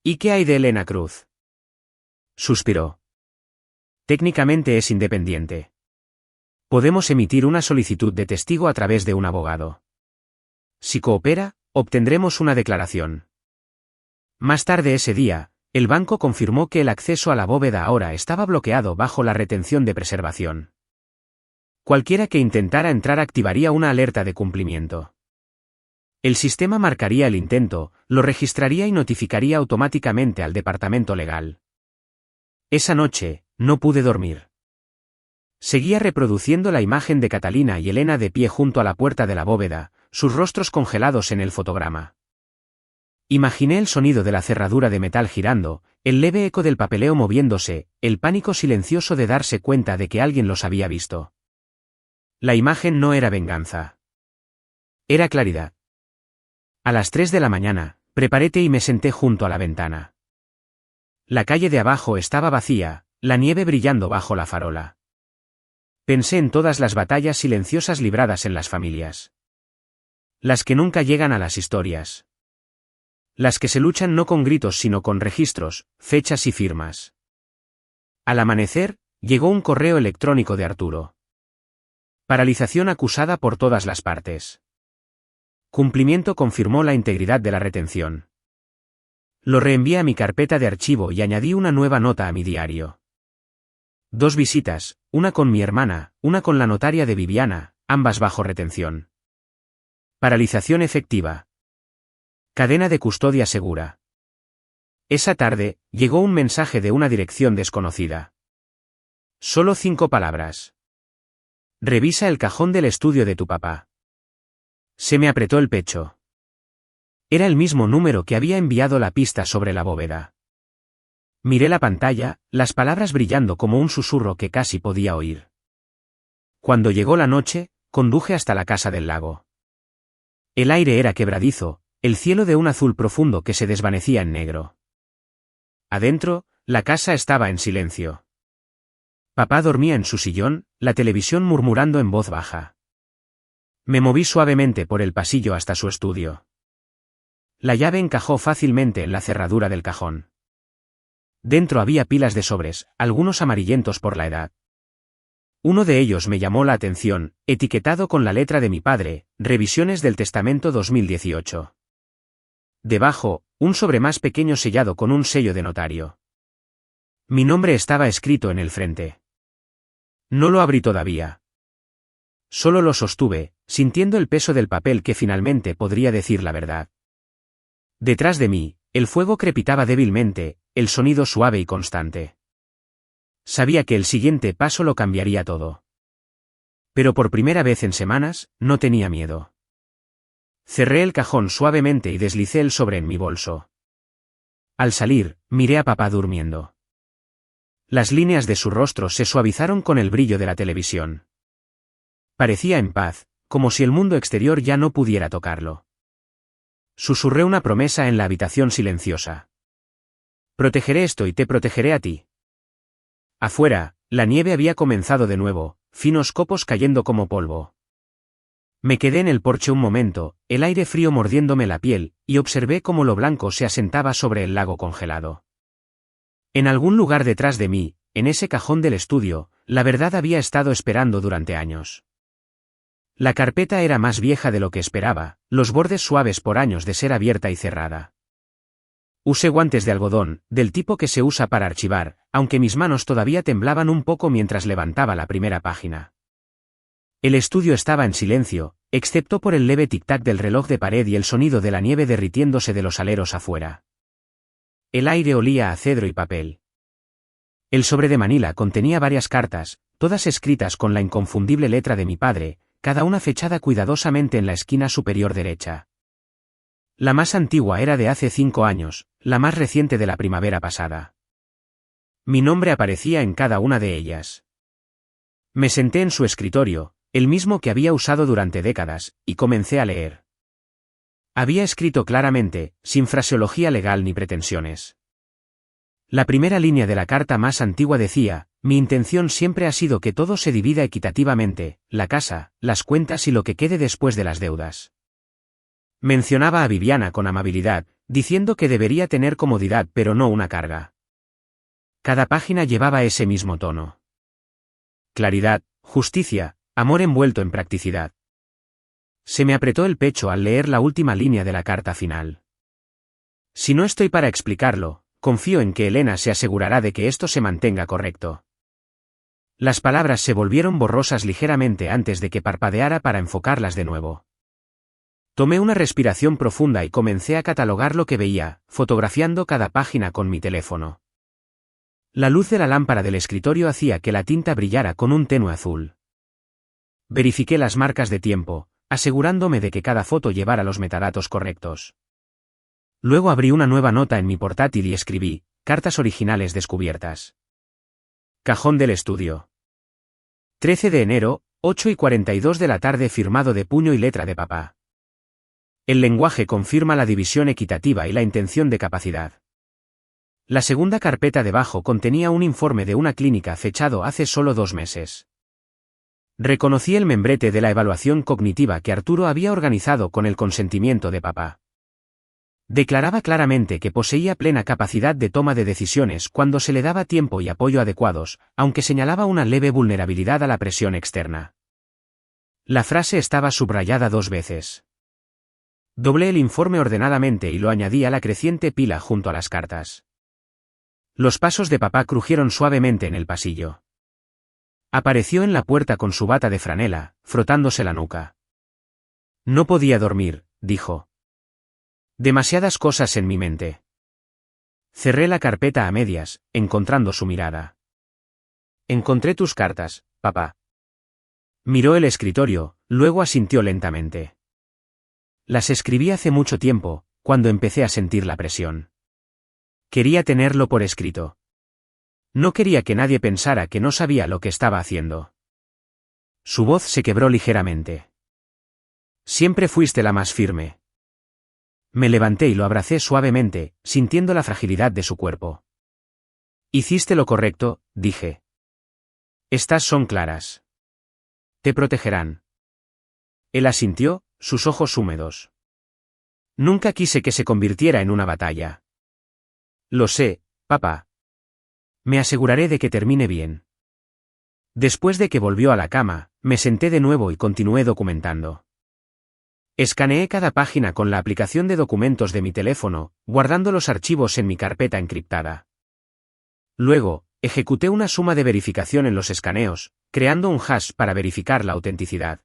¿Y qué hay de Elena Cruz? Suspiró. Técnicamente es independiente. Podemos emitir una solicitud de testigo a través de un abogado. Si coopera, obtendremos una declaración. Más tarde ese día, el banco confirmó que el acceso a la bóveda ahora estaba bloqueado bajo la retención de preservación. Cualquiera que intentara entrar activaría una alerta de cumplimiento. El sistema marcaría el intento, lo registraría y notificaría automáticamente al departamento legal. Esa noche, no pude dormir. Seguía reproduciendo la imagen de Catalina y Elena de pie junto a la puerta de la bóveda, sus rostros congelados en el fotograma. Imaginé el sonido de la cerradura de metal girando, el leve eco del papeleo moviéndose, el pánico silencioso de darse cuenta de que alguien los había visto. La imagen no era venganza. Era claridad. A las 3 de la mañana, preparé té y me senté junto a la ventana. La calle de abajo estaba vacía, la nieve brillando bajo la farola. Pensé en todas las batallas silenciosas libradas en las familias. Las que nunca llegan a las historias. Las que se luchan no con gritos sino con registros, fechas y firmas. Al amanecer, llegó un correo electrónico de Arturo. Paralización acusada por todas las partes. Cumplimiento confirmó la integridad de la retención. Lo reenvié a mi carpeta de archivo y añadí una nueva nota a mi diario. 2 visitas, una con mi hermana, una con la notaria de Viviana, ambas bajo retención. Paralización efectiva. Cadena de custodia segura. Esa tarde, llegó un mensaje de una dirección desconocida. Solo 5 palabras. Revisa el cajón del estudio de tu papá. Se me apretó el pecho. Era el mismo número que había enviado la pista sobre la bóveda. Miré la pantalla, las palabras brillando como un susurro que casi podía oír. Cuando llegó la noche, conduje hasta la casa del lago. El aire era quebradizo, el cielo de un azul profundo que se desvanecía en negro. Adentro, la casa estaba en silencio. Papá dormía en su sillón, la televisión murmurando en voz baja. Me moví suavemente por el pasillo hasta su estudio. La llave encajó fácilmente en la cerradura del cajón. Dentro había pilas de sobres, algunos amarillentos por la edad. Uno de ellos me llamó la atención, etiquetado con la letra de mi padre, Revisiones del Testamento 2018. Debajo, un sobre más pequeño sellado con un sello de notario. Mi nombre estaba escrito en el frente. No lo abrí todavía. Solo lo sostuve, sintiendo el peso del papel que finalmente podría decir la verdad. Detrás de mí, el fuego crepitaba débilmente, el sonido suave y constante. Sabía que el siguiente paso lo cambiaría todo. Pero por primera vez en semanas, no tenía miedo. Cerré el cajón suavemente y deslicé el sobre en mi bolso. Al salir, miré a papá durmiendo. Las líneas de su rostro se suavizaron con el brillo de la televisión. Parecía en paz, como si el mundo exterior ya no pudiera tocarlo. Susurré una promesa en la habitación silenciosa. Protegeré esto y te protegeré a ti. Afuera, la nieve había comenzado de nuevo, finos copos cayendo como polvo. Me quedé en el porche un momento, el aire frío mordiéndome la piel, y observé cómo lo blanco se asentaba sobre el lago congelado. En algún lugar detrás de mí, en ese cajón del estudio, la verdad había estado esperando durante años. La carpeta era más vieja de lo que esperaba, los bordes suaves por años de ser abierta y cerrada. Usé guantes de algodón, del tipo que se usa para archivar, aunque mis manos todavía temblaban un poco mientras levantaba la primera página. El estudio estaba en silencio, excepto por el leve tic-tac del reloj de pared y el sonido de la nieve derritiéndose de los aleros afuera. El aire olía a cedro y papel. El sobre de Manila contenía varias cartas, todas escritas con la inconfundible letra de mi padre, cada una fechada cuidadosamente en la esquina superior derecha. La más antigua era de hace 5 años, la más reciente de la primavera pasada. Mi nombre aparecía en cada una de ellas. Me senté en su escritorio, el mismo que había usado durante décadas, y comencé a leer. Había escrito claramente, sin fraseología legal ni pretensiones. La primera línea de la carta más antigua decía: Mi intención siempre ha sido que todo se divida equitativamente, la casa, las cuentas y lo que quede después de las deudas. Mencionaba a Viviana con amabilidad, diciendo que debería tener comodidad pero no una carga. Cada página llevaba ese mismo tono. Claridad, justicia, amor envuelto en practicidad. Se me apretó el pecho al leer la última línea de la carta final. Si no estoy para explicarlo, confío en que Elena se asegurará de que esto se mantenga correcto. Las palabras se volvieron borrosas ligeramente antes de que parpadeara para enfocarlas de nuevo. Tomé una respiración profunda y comencé a catalogar lo que veía, fotografiando cada página con mi teléfono. La luz de la lámpara del escritorio hacía que la tinta brillara con un tenue azul. Verifiqué las marcas de tiempo, asegurándome de que cada foto llevara los metadatos correctos. Luego abrí una nueva nota en mi portátil y escribí, cartas originales descubiertas. Cajón del estudio. 13 de enero, 8:42 de la tarde, firmado de puño y letra de papá. El lenguaje confirma la división equitativa y la intención de capacidad. La segunda carpeta debajo contenía un informe de una clínica fechado hace solo 2 meses. Reconocí el membrete de la evaluación cognitiva que Arturo había organizado con el consentimiento de papá. Declaraba claramente que poseía plena capacidad de toma de decisiones cuando se le daba tiempo y apoyo adecuados, aunque señalaba una leve vulnerabilidad a la presión externa. La frase estaba subrayada 2 veces. Doblé el informe ordenadamente y lo añadí a la creciente pila junto a las cartas. Los pasos de papá crujieron suavemente en el pasillo. Apareció en la puerta con su bata de franela, frotándose la nuca. No podía dormir, dijo. Demasiadas cosas en mi mente. Cerré la carpeta a medias, encontrando su mirada. Encontré tus cartas, papá. Miró el escritorio, luego asintió lentamente. Las escribí hace mucho tiempo, cuando empecé a sentir la presión. Quería tenerlo por escrito. No quería que nadie pensara que no sabía lo que estaba haciendo. Su voz se quebró ligeramente. Siempre fuiste la más firme. Me levanté y lo abracé suavemente, sintiendo la fragilidad de su cuerpo. Hiciste lo correcto, dije. Estas son claras. Te protegerán. Él asintió, sus ojos húmedos. Nunca quise que se convirtiera en una batalla. Lo sé, papá. Me aseguraré de que termine bien. Después de que volvió a la cama, me senté de nuevo y continué documentando. Escaneé cada página con la aplicación de documentos de mi teléfono, guardando los archivos en mi carpeta encriptada. Luego, ejecuté una suma de verificación en los escaneos, creando un hash para verificar la autenticidad.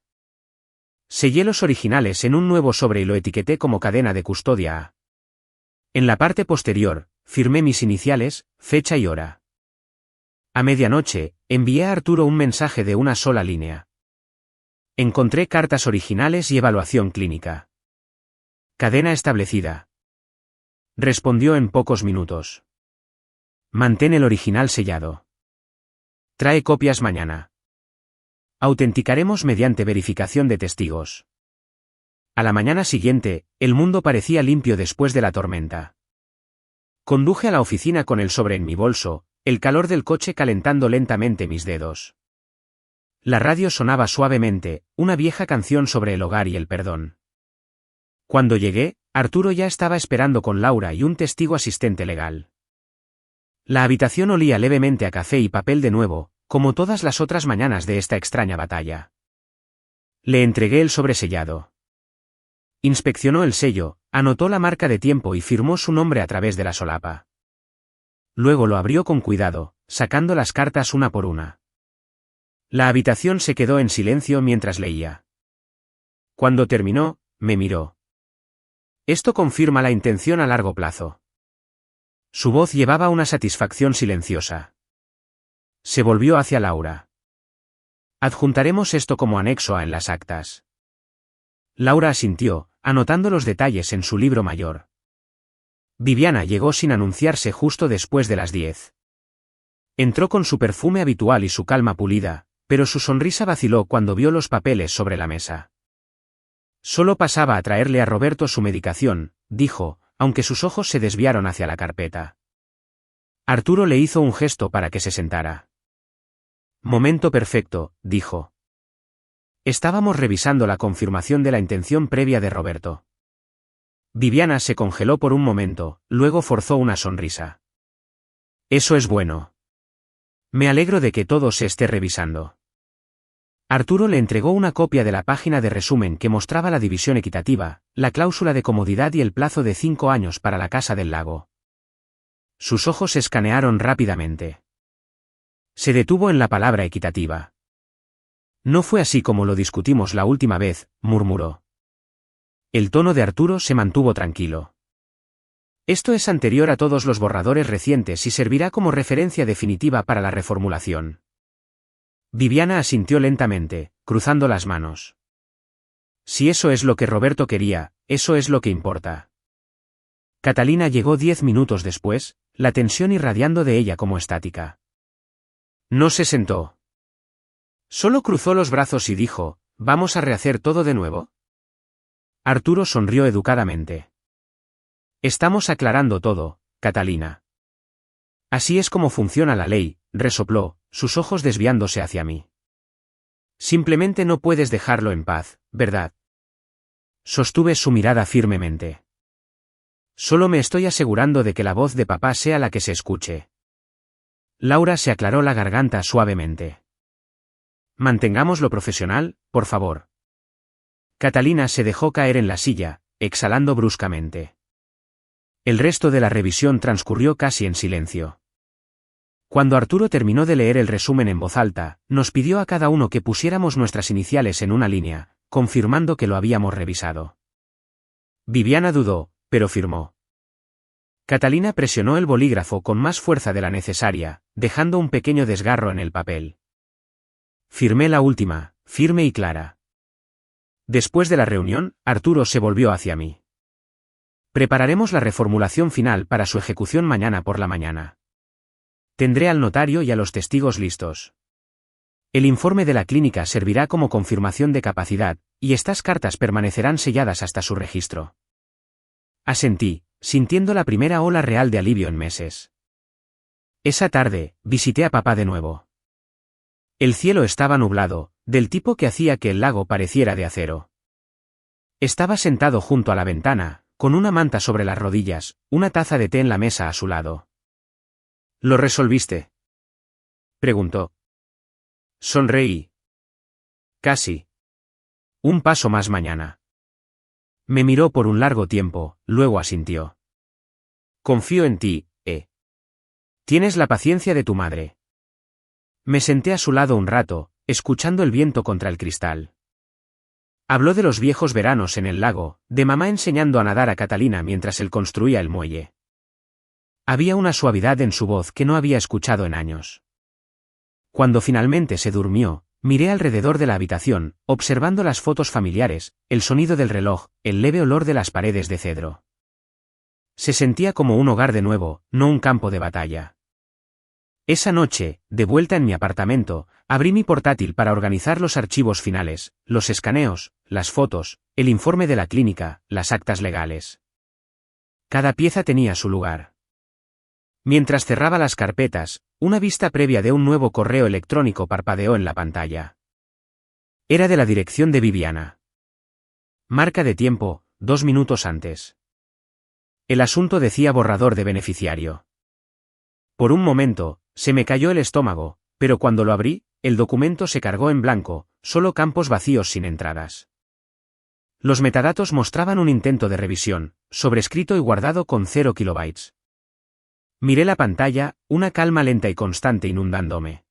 Sellé los originales en un nuevo sobre y lo etiqueté como cadena de custodia A. En la parte posterior, firmé mis iniciales, fecha y hora. A medianoche, envié a Arturo un mensaje de una sola línea. Encontré cartas originales y evaluación clínica. Cadena establecida. Respondió en pocos minutos. Mantén el original sellado. Trae copias mañana. Autenticaremos mediante verificación de testigos. A la mañana siguiente, el mundo parecía limpio después de la tormenta. Conduje a la oficina con el sobre en mi bolso, el calor del coche calentando lentamente mis dedos. La radio sonaba suavemente, una vieja canción sobre el hogar y el perdón. Cuando llegué, Arturo ya estaba esperando con Laura y un testigo asistente legal. La habitación olía levemente a café y papel de nuevo, como todas las otras mañanas de esta extraña batalla. Le entregué el sobresellado. Inspeccionó el sello, anotó la marca de tiempo y firmó su nombre a través de la solapa. Luego lo abrió con cuidado, sacando las cartas una por una. La habitación se quedó en silencio mientras leía. Cuando terminó, me miró. Esto confirma la intención a largo plazo. Su voz llevaba una satisfacción silenciosa. Se volvió hacia Laura. Adjuntaremos esto como anexo A en las actas. Laura asintió, anotando los detalles en su libro mayor. Viviana llegó sin anunciarse justo después de las 10. Entró con su perfume habitual y su calma pulida, pero su sonrisa vaciló cuando vio los papeles sobre la mesa. Solo pasaba a traerle a Roberto su medicación, dijo, aunque sus ojos se desviaron hacia la carpeta. Arturo le hizo un gesto para que se sentara. Momento perfecto, dijo. Estábamos revisando la confirmación de la intención previa de Roberto. Viviana se congeló por un momento, luego forzó una sonrisa. Eso es bueno. Me alegro de que todo se esté revisando. Arturo le entregó una copia de la página de resumen que mostraba la división equitativa, la cláusula de comodidad y el plazo de 5 años para la Casa del Lago. Sus ojos escanearon rápidamente. Se detuvo en la palabra equitativa. No fue así como lo discutimos la última vez, murmuró. El tono de Arturo se mantuvo tranquilo. Esto es anterior a todos los borradores recientes y servirá como referencia definitiva para la reformulación. Viviana asintió lentamente, cruzando las manos. Si eso es lo que Roberto quería, eso es lo que importa. Catalina llegó 10 minutos después, la tensión irradiando de ella como estática. No se sentó. Solo cruzó los brazos y dijo, ¿vamos a rehacer todo de nuevo? Arturo sonrió educadamente. Estamos aclarando todo, Catalina. Así es como funciona la ley, resopló, sus ojos desviándose hacia mí. Simplemente no puedes dejarlo en paz, ¿verdad? Sostuve su mirada firmemente. Solo me estoy asegurando de que la voz de papá sea la que se escuche. Laura se aclaró la garganta suavemente. Mantengámoslo profesional, por favor. Catalina se dejó caer en la silla, exhalando bruscamente. El resto de la revisión transcurrió casi en silencio. Cuando Arturo terminó de leer el resumen en voz alta, nos pidió a cada uno que pusiéramos nuestras iniciales en una línea, confirmando que lo habíamos revisado. Viviana dudó, pero firmó. Catalina presionó el bolígrafo con más fuerza de la necesaria, dejando un pequeño desgarro en el papel. Firmé la última, firme y clara. Después de la reunión, Arturo se volvió hacia mí. Prepararemos la reformulación final para su ejecución mañana por la mañana. Tendré al notario y a los testigos listos. El informe de la clínica servirá como confirmación de capacidad, y estas cartas permanecerán selladas hasta su registro. Asentí, sintiendo la primera ola real de alivio en meses. Esa tarde, visité a papá de nuevo. El cielo estaba nublado, del tipo que hacía que el lago pareciera de acero. Estaba sentado junto a la ventana, con una manta sobre las rodillas, una taza de té en la mesa a su lado. ¿Lo resolviste?, preguntó. Sonreí. Casi. Un paso más mañana. Me miró por un largo tiempo, luego asintió. Confío en ti, Tienes la paciencia de tu madre. Me senté a su lado un rato, escuchando el viento contra el cristal. Habló de los viejos veranos en el lago, de mamá enseñando a nadar a Catalina mientras él construía el muelle. Había una suavidad en su voz que no había escuchado en años. Cuando finalmente se durmió, miré alrededor de la habitación, observando las fotos familiares, el sonido del reloj, el leve olor de las paredes de cedro. Se sentía como un hogar de nuevo, no un campo de batalla. Esa noche, de vuelta en mi apartamento, abrí mi portátil para organizar los archivos finales, los escaneos, las fotos, el informe de la clínica, las actas legales. Cada pieza tenía su lugar. Mientras cerraba las carpetas, una vista previa de un nuevo correo electrónico parpadeó en la pantalla. Era de la dirección de Viviana. Marca de tiempo, 2 minutos antes. El asunto decía borrador de beneficiario. Por un momento, se me cayó el estómago, pero cuando lo abrí, el documento se cargó en blanco, solo campos vacíos sin entradas. Los metadatos mostraban un intento de revisión, sobrescrito y guardado con 0 kilobytes. Miré la pantalla, una calma lenta y constante inundándome.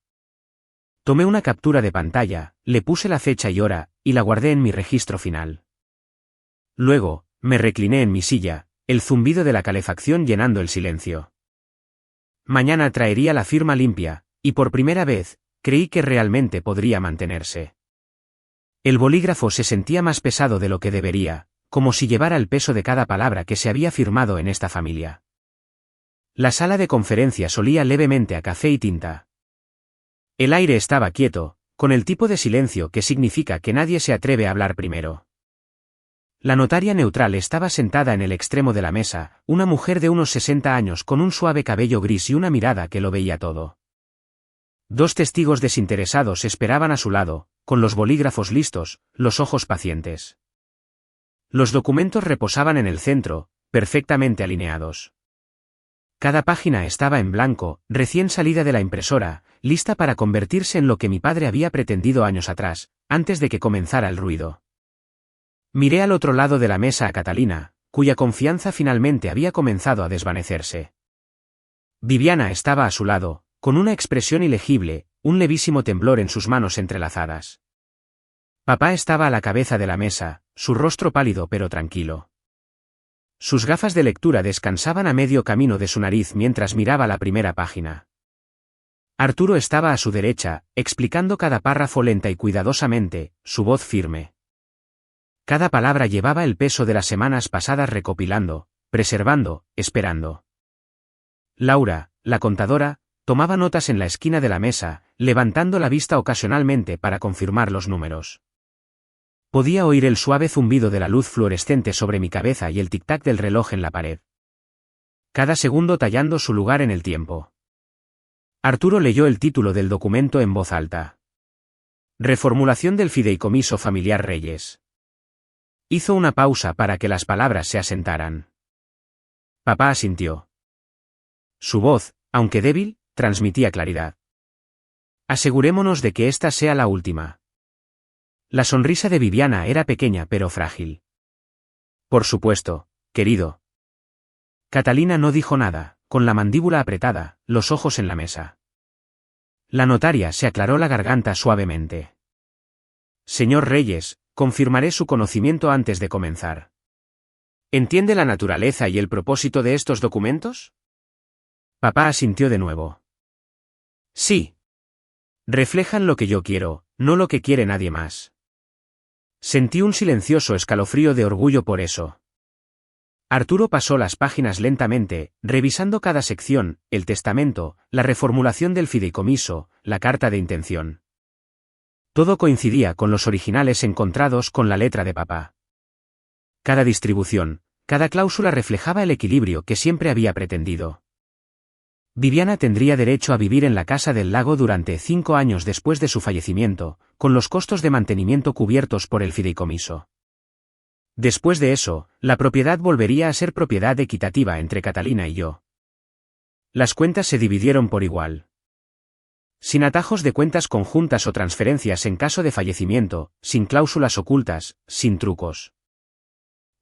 Tomé una captura de pantalla, le puse la fecha y hora, y la guardé en mi registro final. Luego, me recliné en mi silla, el zumbido de la calefacción llenando el silencio. Mañana traería la firma limpia, y por primera vez, creí que realmente podría mantenerse. El bolígrafo se sentía más pesado de lo que debería, como si llevara el peso de cada palabra que se había firmado en esta familia. La sala de conferencias olía levemente a café y tinta. El aire estaba quieto, con el tipo de silencio que significa que nadie se atreve a hablar primero. La notaria neutral estaba sentada en el extremo de la mesa, una mujer de unos 60 años con un suave cabello gris y una mirada que lo veía todo. 2 testigos desinteresados esperaban a su lado, con los bolígrafos listos, los ojos pacientes. Los documentos reposaban en el centro, perfectamente alineados. Cada página estaba en blanco, recién salida de la impresora, lista para convertirse en lo que mi padre había pretendido años atrás, antes de que comenzara el ruido. Miré al otro lado de la mesa a Catalina, cuya confianza finalmente había comenzado a desvanecerse. Viviana estaba a su lado, con una expresión ilegible, un levísimo temblor en sus manos entrelazadas. Papá estaba a la cabeza de la mesa, su rostro pálido pero tranquilo. Sus gafas de lectura descansaban a medio camino de su nariz mientras miraba la primera página. Arturo estaba a su derecha, explicando cada párrafo lenta y cuidadosamente, su voz firme. Cada palabra llevaba el peso de las semanas pasadas recopilando, preservando, esperando. Laura, la contadora, tomaba notas en la esquina de la mesa, levantando la vista ocasionalmente para confirmar los números. Podía oír el suave zumbido de la luz fluorescente sobre mi cabeza y el tic-tac del reloj en la pared. Cada segundo tallando su lugar en el tiempo. Arturo leyó el título del documento en voz alta. Reformulación del fideicomiso familiar Reyes. Hizo una pausa para que las palabras se asentaran. Papá asintió. Su voz, aunque débil, transmitía claridad. Asegurémonos de que esta sea la última. La sonrisa de Viviana era pequeña pero frágil. Por supuesto, querido. Catalina no dijo nada, con la mandíbula apretada, los ojos en la mesa. La notaria se aclaró la garganta suavemente. Señor Reyes, confirmaré su conocimiento antes de comenzar. ¿Entiende la naturaleza y el propósito de estos documentos? Papá asintió de nuevo. Sí. Reflejan lo que yo quiero, no lo que quiere nadie más. Sentí un silencioso escalofrío de orgullo por eso. Arturo pasó las páginas lentamente, revisando cada sección, el testamento, la reformulación del fideicomiso, la carta de intención. Todo coincidía con los originales encontrados con la letra de papá. Cada distribución, cada cláusula reflejaba el equilibrio que siempre había pretendido. Viviana tendría derecho a vivir en la casa del lago durante 5 años después de su fallecimiento, con los costos de mantenimiento cubiertos por el fideicomiso. Después de eso, la propiedad volvería a ser propiedad equitativa entre Catalina y yo. Las cuentas se dividieron por igual. Sin atajos de cuentas conjuntas o transferencias en caso de fallecimiento, sin cláusulas ocultas, sin trucos.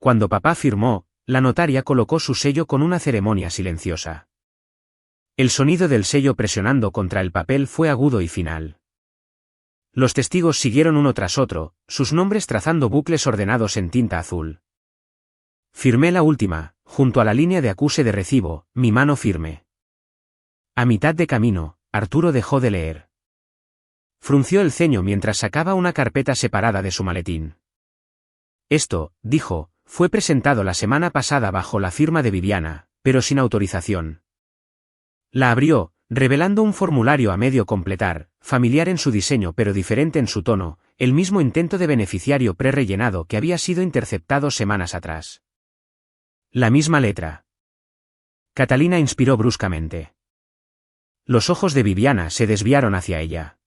Cuando papá firmó, la notaria colocó su sello con una ceremonia silenciosa. El sonido del sello presionando contra el papel fue agudo y final. Los testigos siguieron uno tras otro, sus nombres trazando bucles ordenados en tinta azul. Firmé la última, junto a la línea de acuse de recibo, mi mano firme. A mitad de camino, Arturo dejó de leer. Frunció el ceño mientras sacaba una carpeta separada de su maletín. Esto, dijo, fue presentado la semana pasada bajo la firma de Viviana, pero sin autorización. La abrió, revelando un formulario a medio completar, familiar en su diseño pero diferente en su tono, el mismo intento de beneficiario prerellenado que había sido interceptado semanas atrás. La misma letra. Catalina inspiró bruscamente. Los ojos de Viviana se desviaron hacia ella.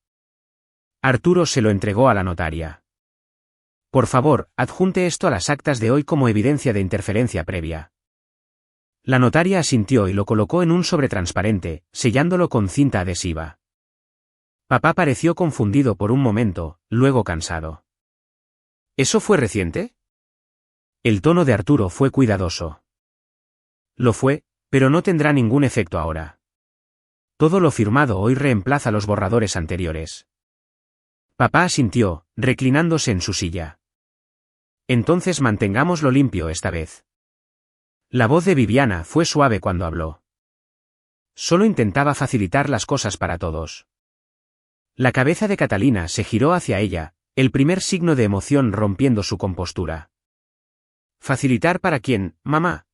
Arturo se lo entregó a la notaria. Por favor, adjunte esto a las actas de hoy como evidencia de interferencia previa. La notaria asintió y lo colocó en un sobre transparente, sellándolo con cinta adhesiva. Papá pareció confundido por un momento, luego cansado. ¿Eso fue reciente? El tono de Arturo fue cuidadoso. Lo fue, pero no tendrá ningún efecto ahora. Todo lo firmado hoy reemplaza los borradores anteriores. Papá asintió, reclinándose en su silla. Entonces mantengámoslo limpio esta vez. La voz de Viviana fue suave cuando habló. Solo intentaba facilitar las cosas para todos. La cabeza de Catalina se giró hacia ella, el primer signo de emoción rompiendo su compostura. ¿Facilitar para quién, mamá?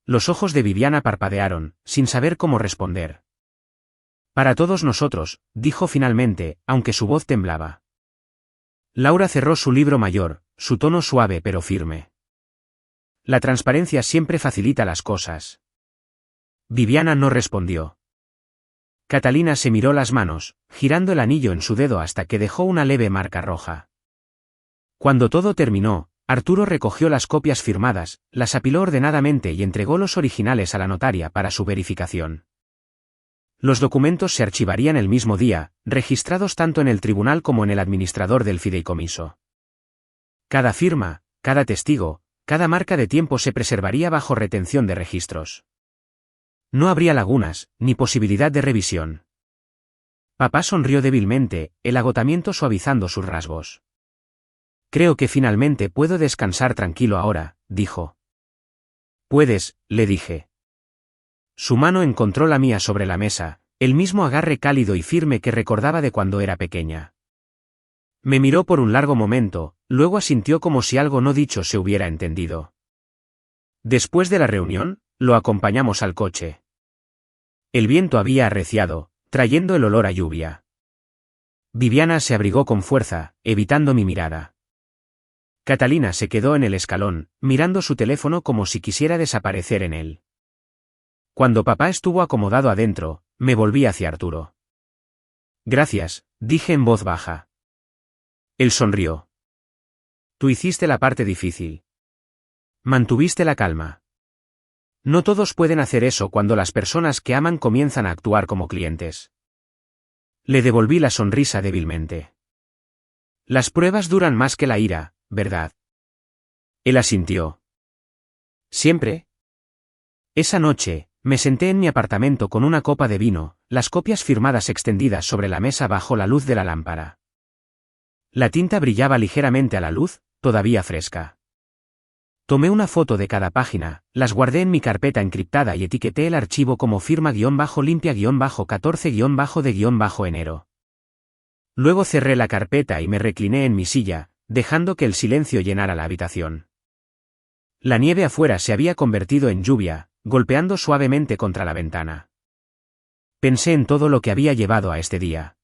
Los ojos de Viviana parpadearon, sin saber cómo responder. Para todos nosotros, dijo finalmente, aunque su voz temblaba. Laura cerró su libro mayor, su tono suave pero firme. La transparencia siempre facilita las cosas. Viviana no respondió. Catalina se miró las manos, girando el anillo en su dedo hasta que dejó una leve marca roja. Cuando todo terminó, Arturo recogió las copias firmadas, las apiló ordenadamente y entregó los originales a la notaria para su verificación. Los documentos se archivarían el mismo día, registrados tanto en el tribunal como en el administrador del fideicomiso. Cada firma, cada testigo, cada marca de tiempo se preservaría bajo retención de registros. No habría lagunas, ni posibilidad de revisión. Papá sonrió débilmente, el agotamiento suavizando sus rasgos. Creo que finalmente puedo descansar tranquilo ahora, dijo. Puedes, le dije. Su mano encontró la mía sobre la mesa, el mismo agarre cálido y firme que recordaba de cuando era pequeña. Me miró por un largo momento, luego asintió como si algo no dicho se hubiera entendido. Después de la reunión, lo acompañamos al coche. El viento había arreciado, trayendo el olor a lluvia. Viviana se abrigó con fuerza, evitando mi mirada. Catalina se quedó en el escalón, mirando su teléfono como si quisiera desaparecer en él. Cuando papá estuvo acomodado adentro, me volví hacia Arturo. Gracias, dije en voz baja. Él sonrió. Tú hiciste la parte difícil. Mantuviste la calma. No todos pueden hacer eso cuando las personas que aman comienzan a actuar como clientes. Le devolví la sonrisa débilmente. Las pruebas duran más que la ira, ¿verdad? Él asintió. ¿Siempre? Esa noche, me senté en mi apartamento con una copa de vino, las copias firmadas extendidas sobre la mesa bajo la luz de la lámpara. La tinta brillaba ligeramente a la luz, todavía fresca. Tomé una foto de cada página, las guardé en mi carpeta encriptada y etiqueté el archivo como firma-limpia-14-de-enero. Luego cerré la carpeta y me recliné en mi silla, dejando que el silencio llenara la habitación. La nieve afuera se había convertido en lluvia, golpeando suavemente contra la ventana. Pensé en todo lo que había llevado a este día.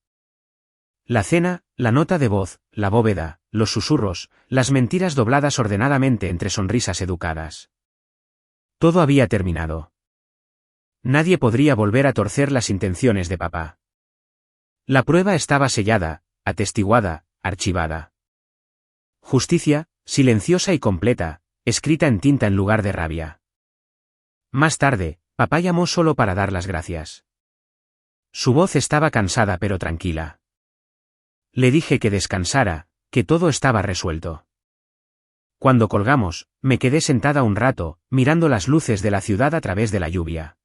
La cena, la nota de voz, la bóveda, los susurros, las mentiras dobladas ordenadamente entre sonrisas educadas. Todo había terminado. Nadie podría volver a torcer las intenciones de papá. La prueba estaba sellada, atestiguada, archivada. Justicia, silenciosa y completa, escrita en tinta en lugar de rabia. Más tarde, papá llamó solo para dar las gracias. Su voz estaba cansada pero tranquila. Le dije que descansara, que todo estaba resuelto. Cuando colgamos, me quedé sentada un rato, mirando las luces de la ciudad a través de la lluvia.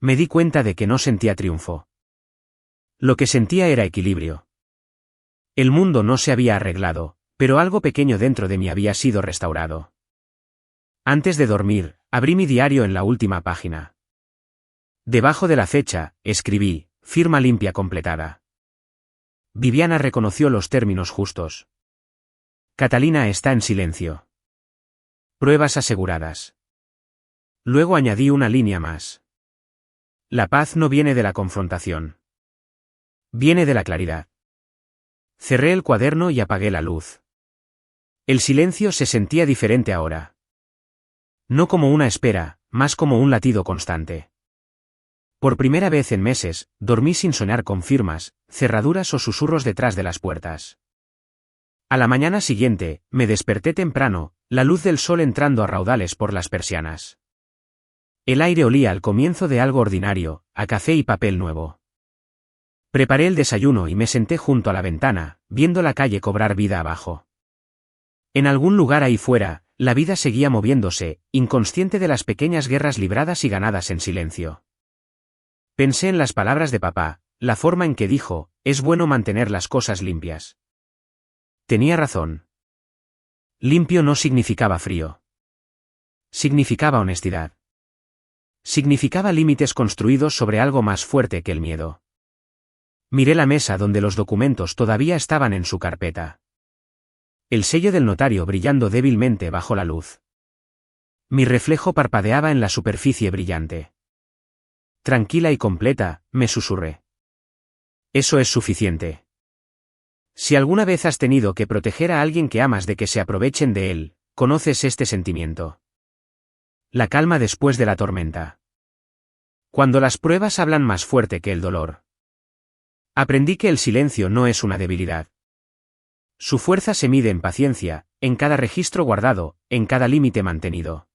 Me di cuenta de que no sentía triunfo. Lo que sentía era equilibrio. El mundo no se había arreglado, pero algo pequeño dentro de mí había sido restaurado. Antes de dormir, abrí mi diario en la última página. Debajo de la fecha, escribí, firma limpia completada. Viviana reconoció los términos justos. Catalina está en silencio. Pruebas aseguradas. Luego añadí una línea más. La paz no viene de la confrontación. Viene de la claridad. Cerré el cuaderno y apagué la luz. El silencio se sentía diferente ahora. No como una espera, más como un latido constante. Por primera vez en meses, dormí sin soñar con firmas, cerraduras o susurros detrás de las puertas. A la mañana siguiente, me desperté temprano, la luz del sol entrando a raudales por las persianas. El aire olía al comienzo de algo ordinario, a café y papel nuevo. Preparé el desayuno y me senté junto a la ventana, viendo la calle cobrar vida abajo. En algún lugar ahí fuera, la vida seguía moviéndose, inconsciente de las pequeñas guerras libradas y ganadas en silencio. Pensé en las palabras de papá, la forma en que dijo, es bueno mantener las cosas limpias. Tenía razón. Limpio no significaba frío. Significaba honestidad. Significaba límites construidos sobre algo más fuerte que el miedo. Miré la mesa donde los documentos todavía estaban en su carpeta. El sello del notario brillando débilmente bajo la luz. Mi reflejo parpadeaba en la superficie brillante. Tranquila y completa, me susurré. Eso es suficiente. Si alguna vez has tenido que proteger a alguien que amas de que se aprovechen de él, conoces este sentimiento. La calma después de la tormenta. Cuando las pruebas hablan más fuerte que el dolor. Aprendí que el silencio no es una debilidad. Su fuerza se mide en paciencia, en cada registro guardado, en cada límite mantenido.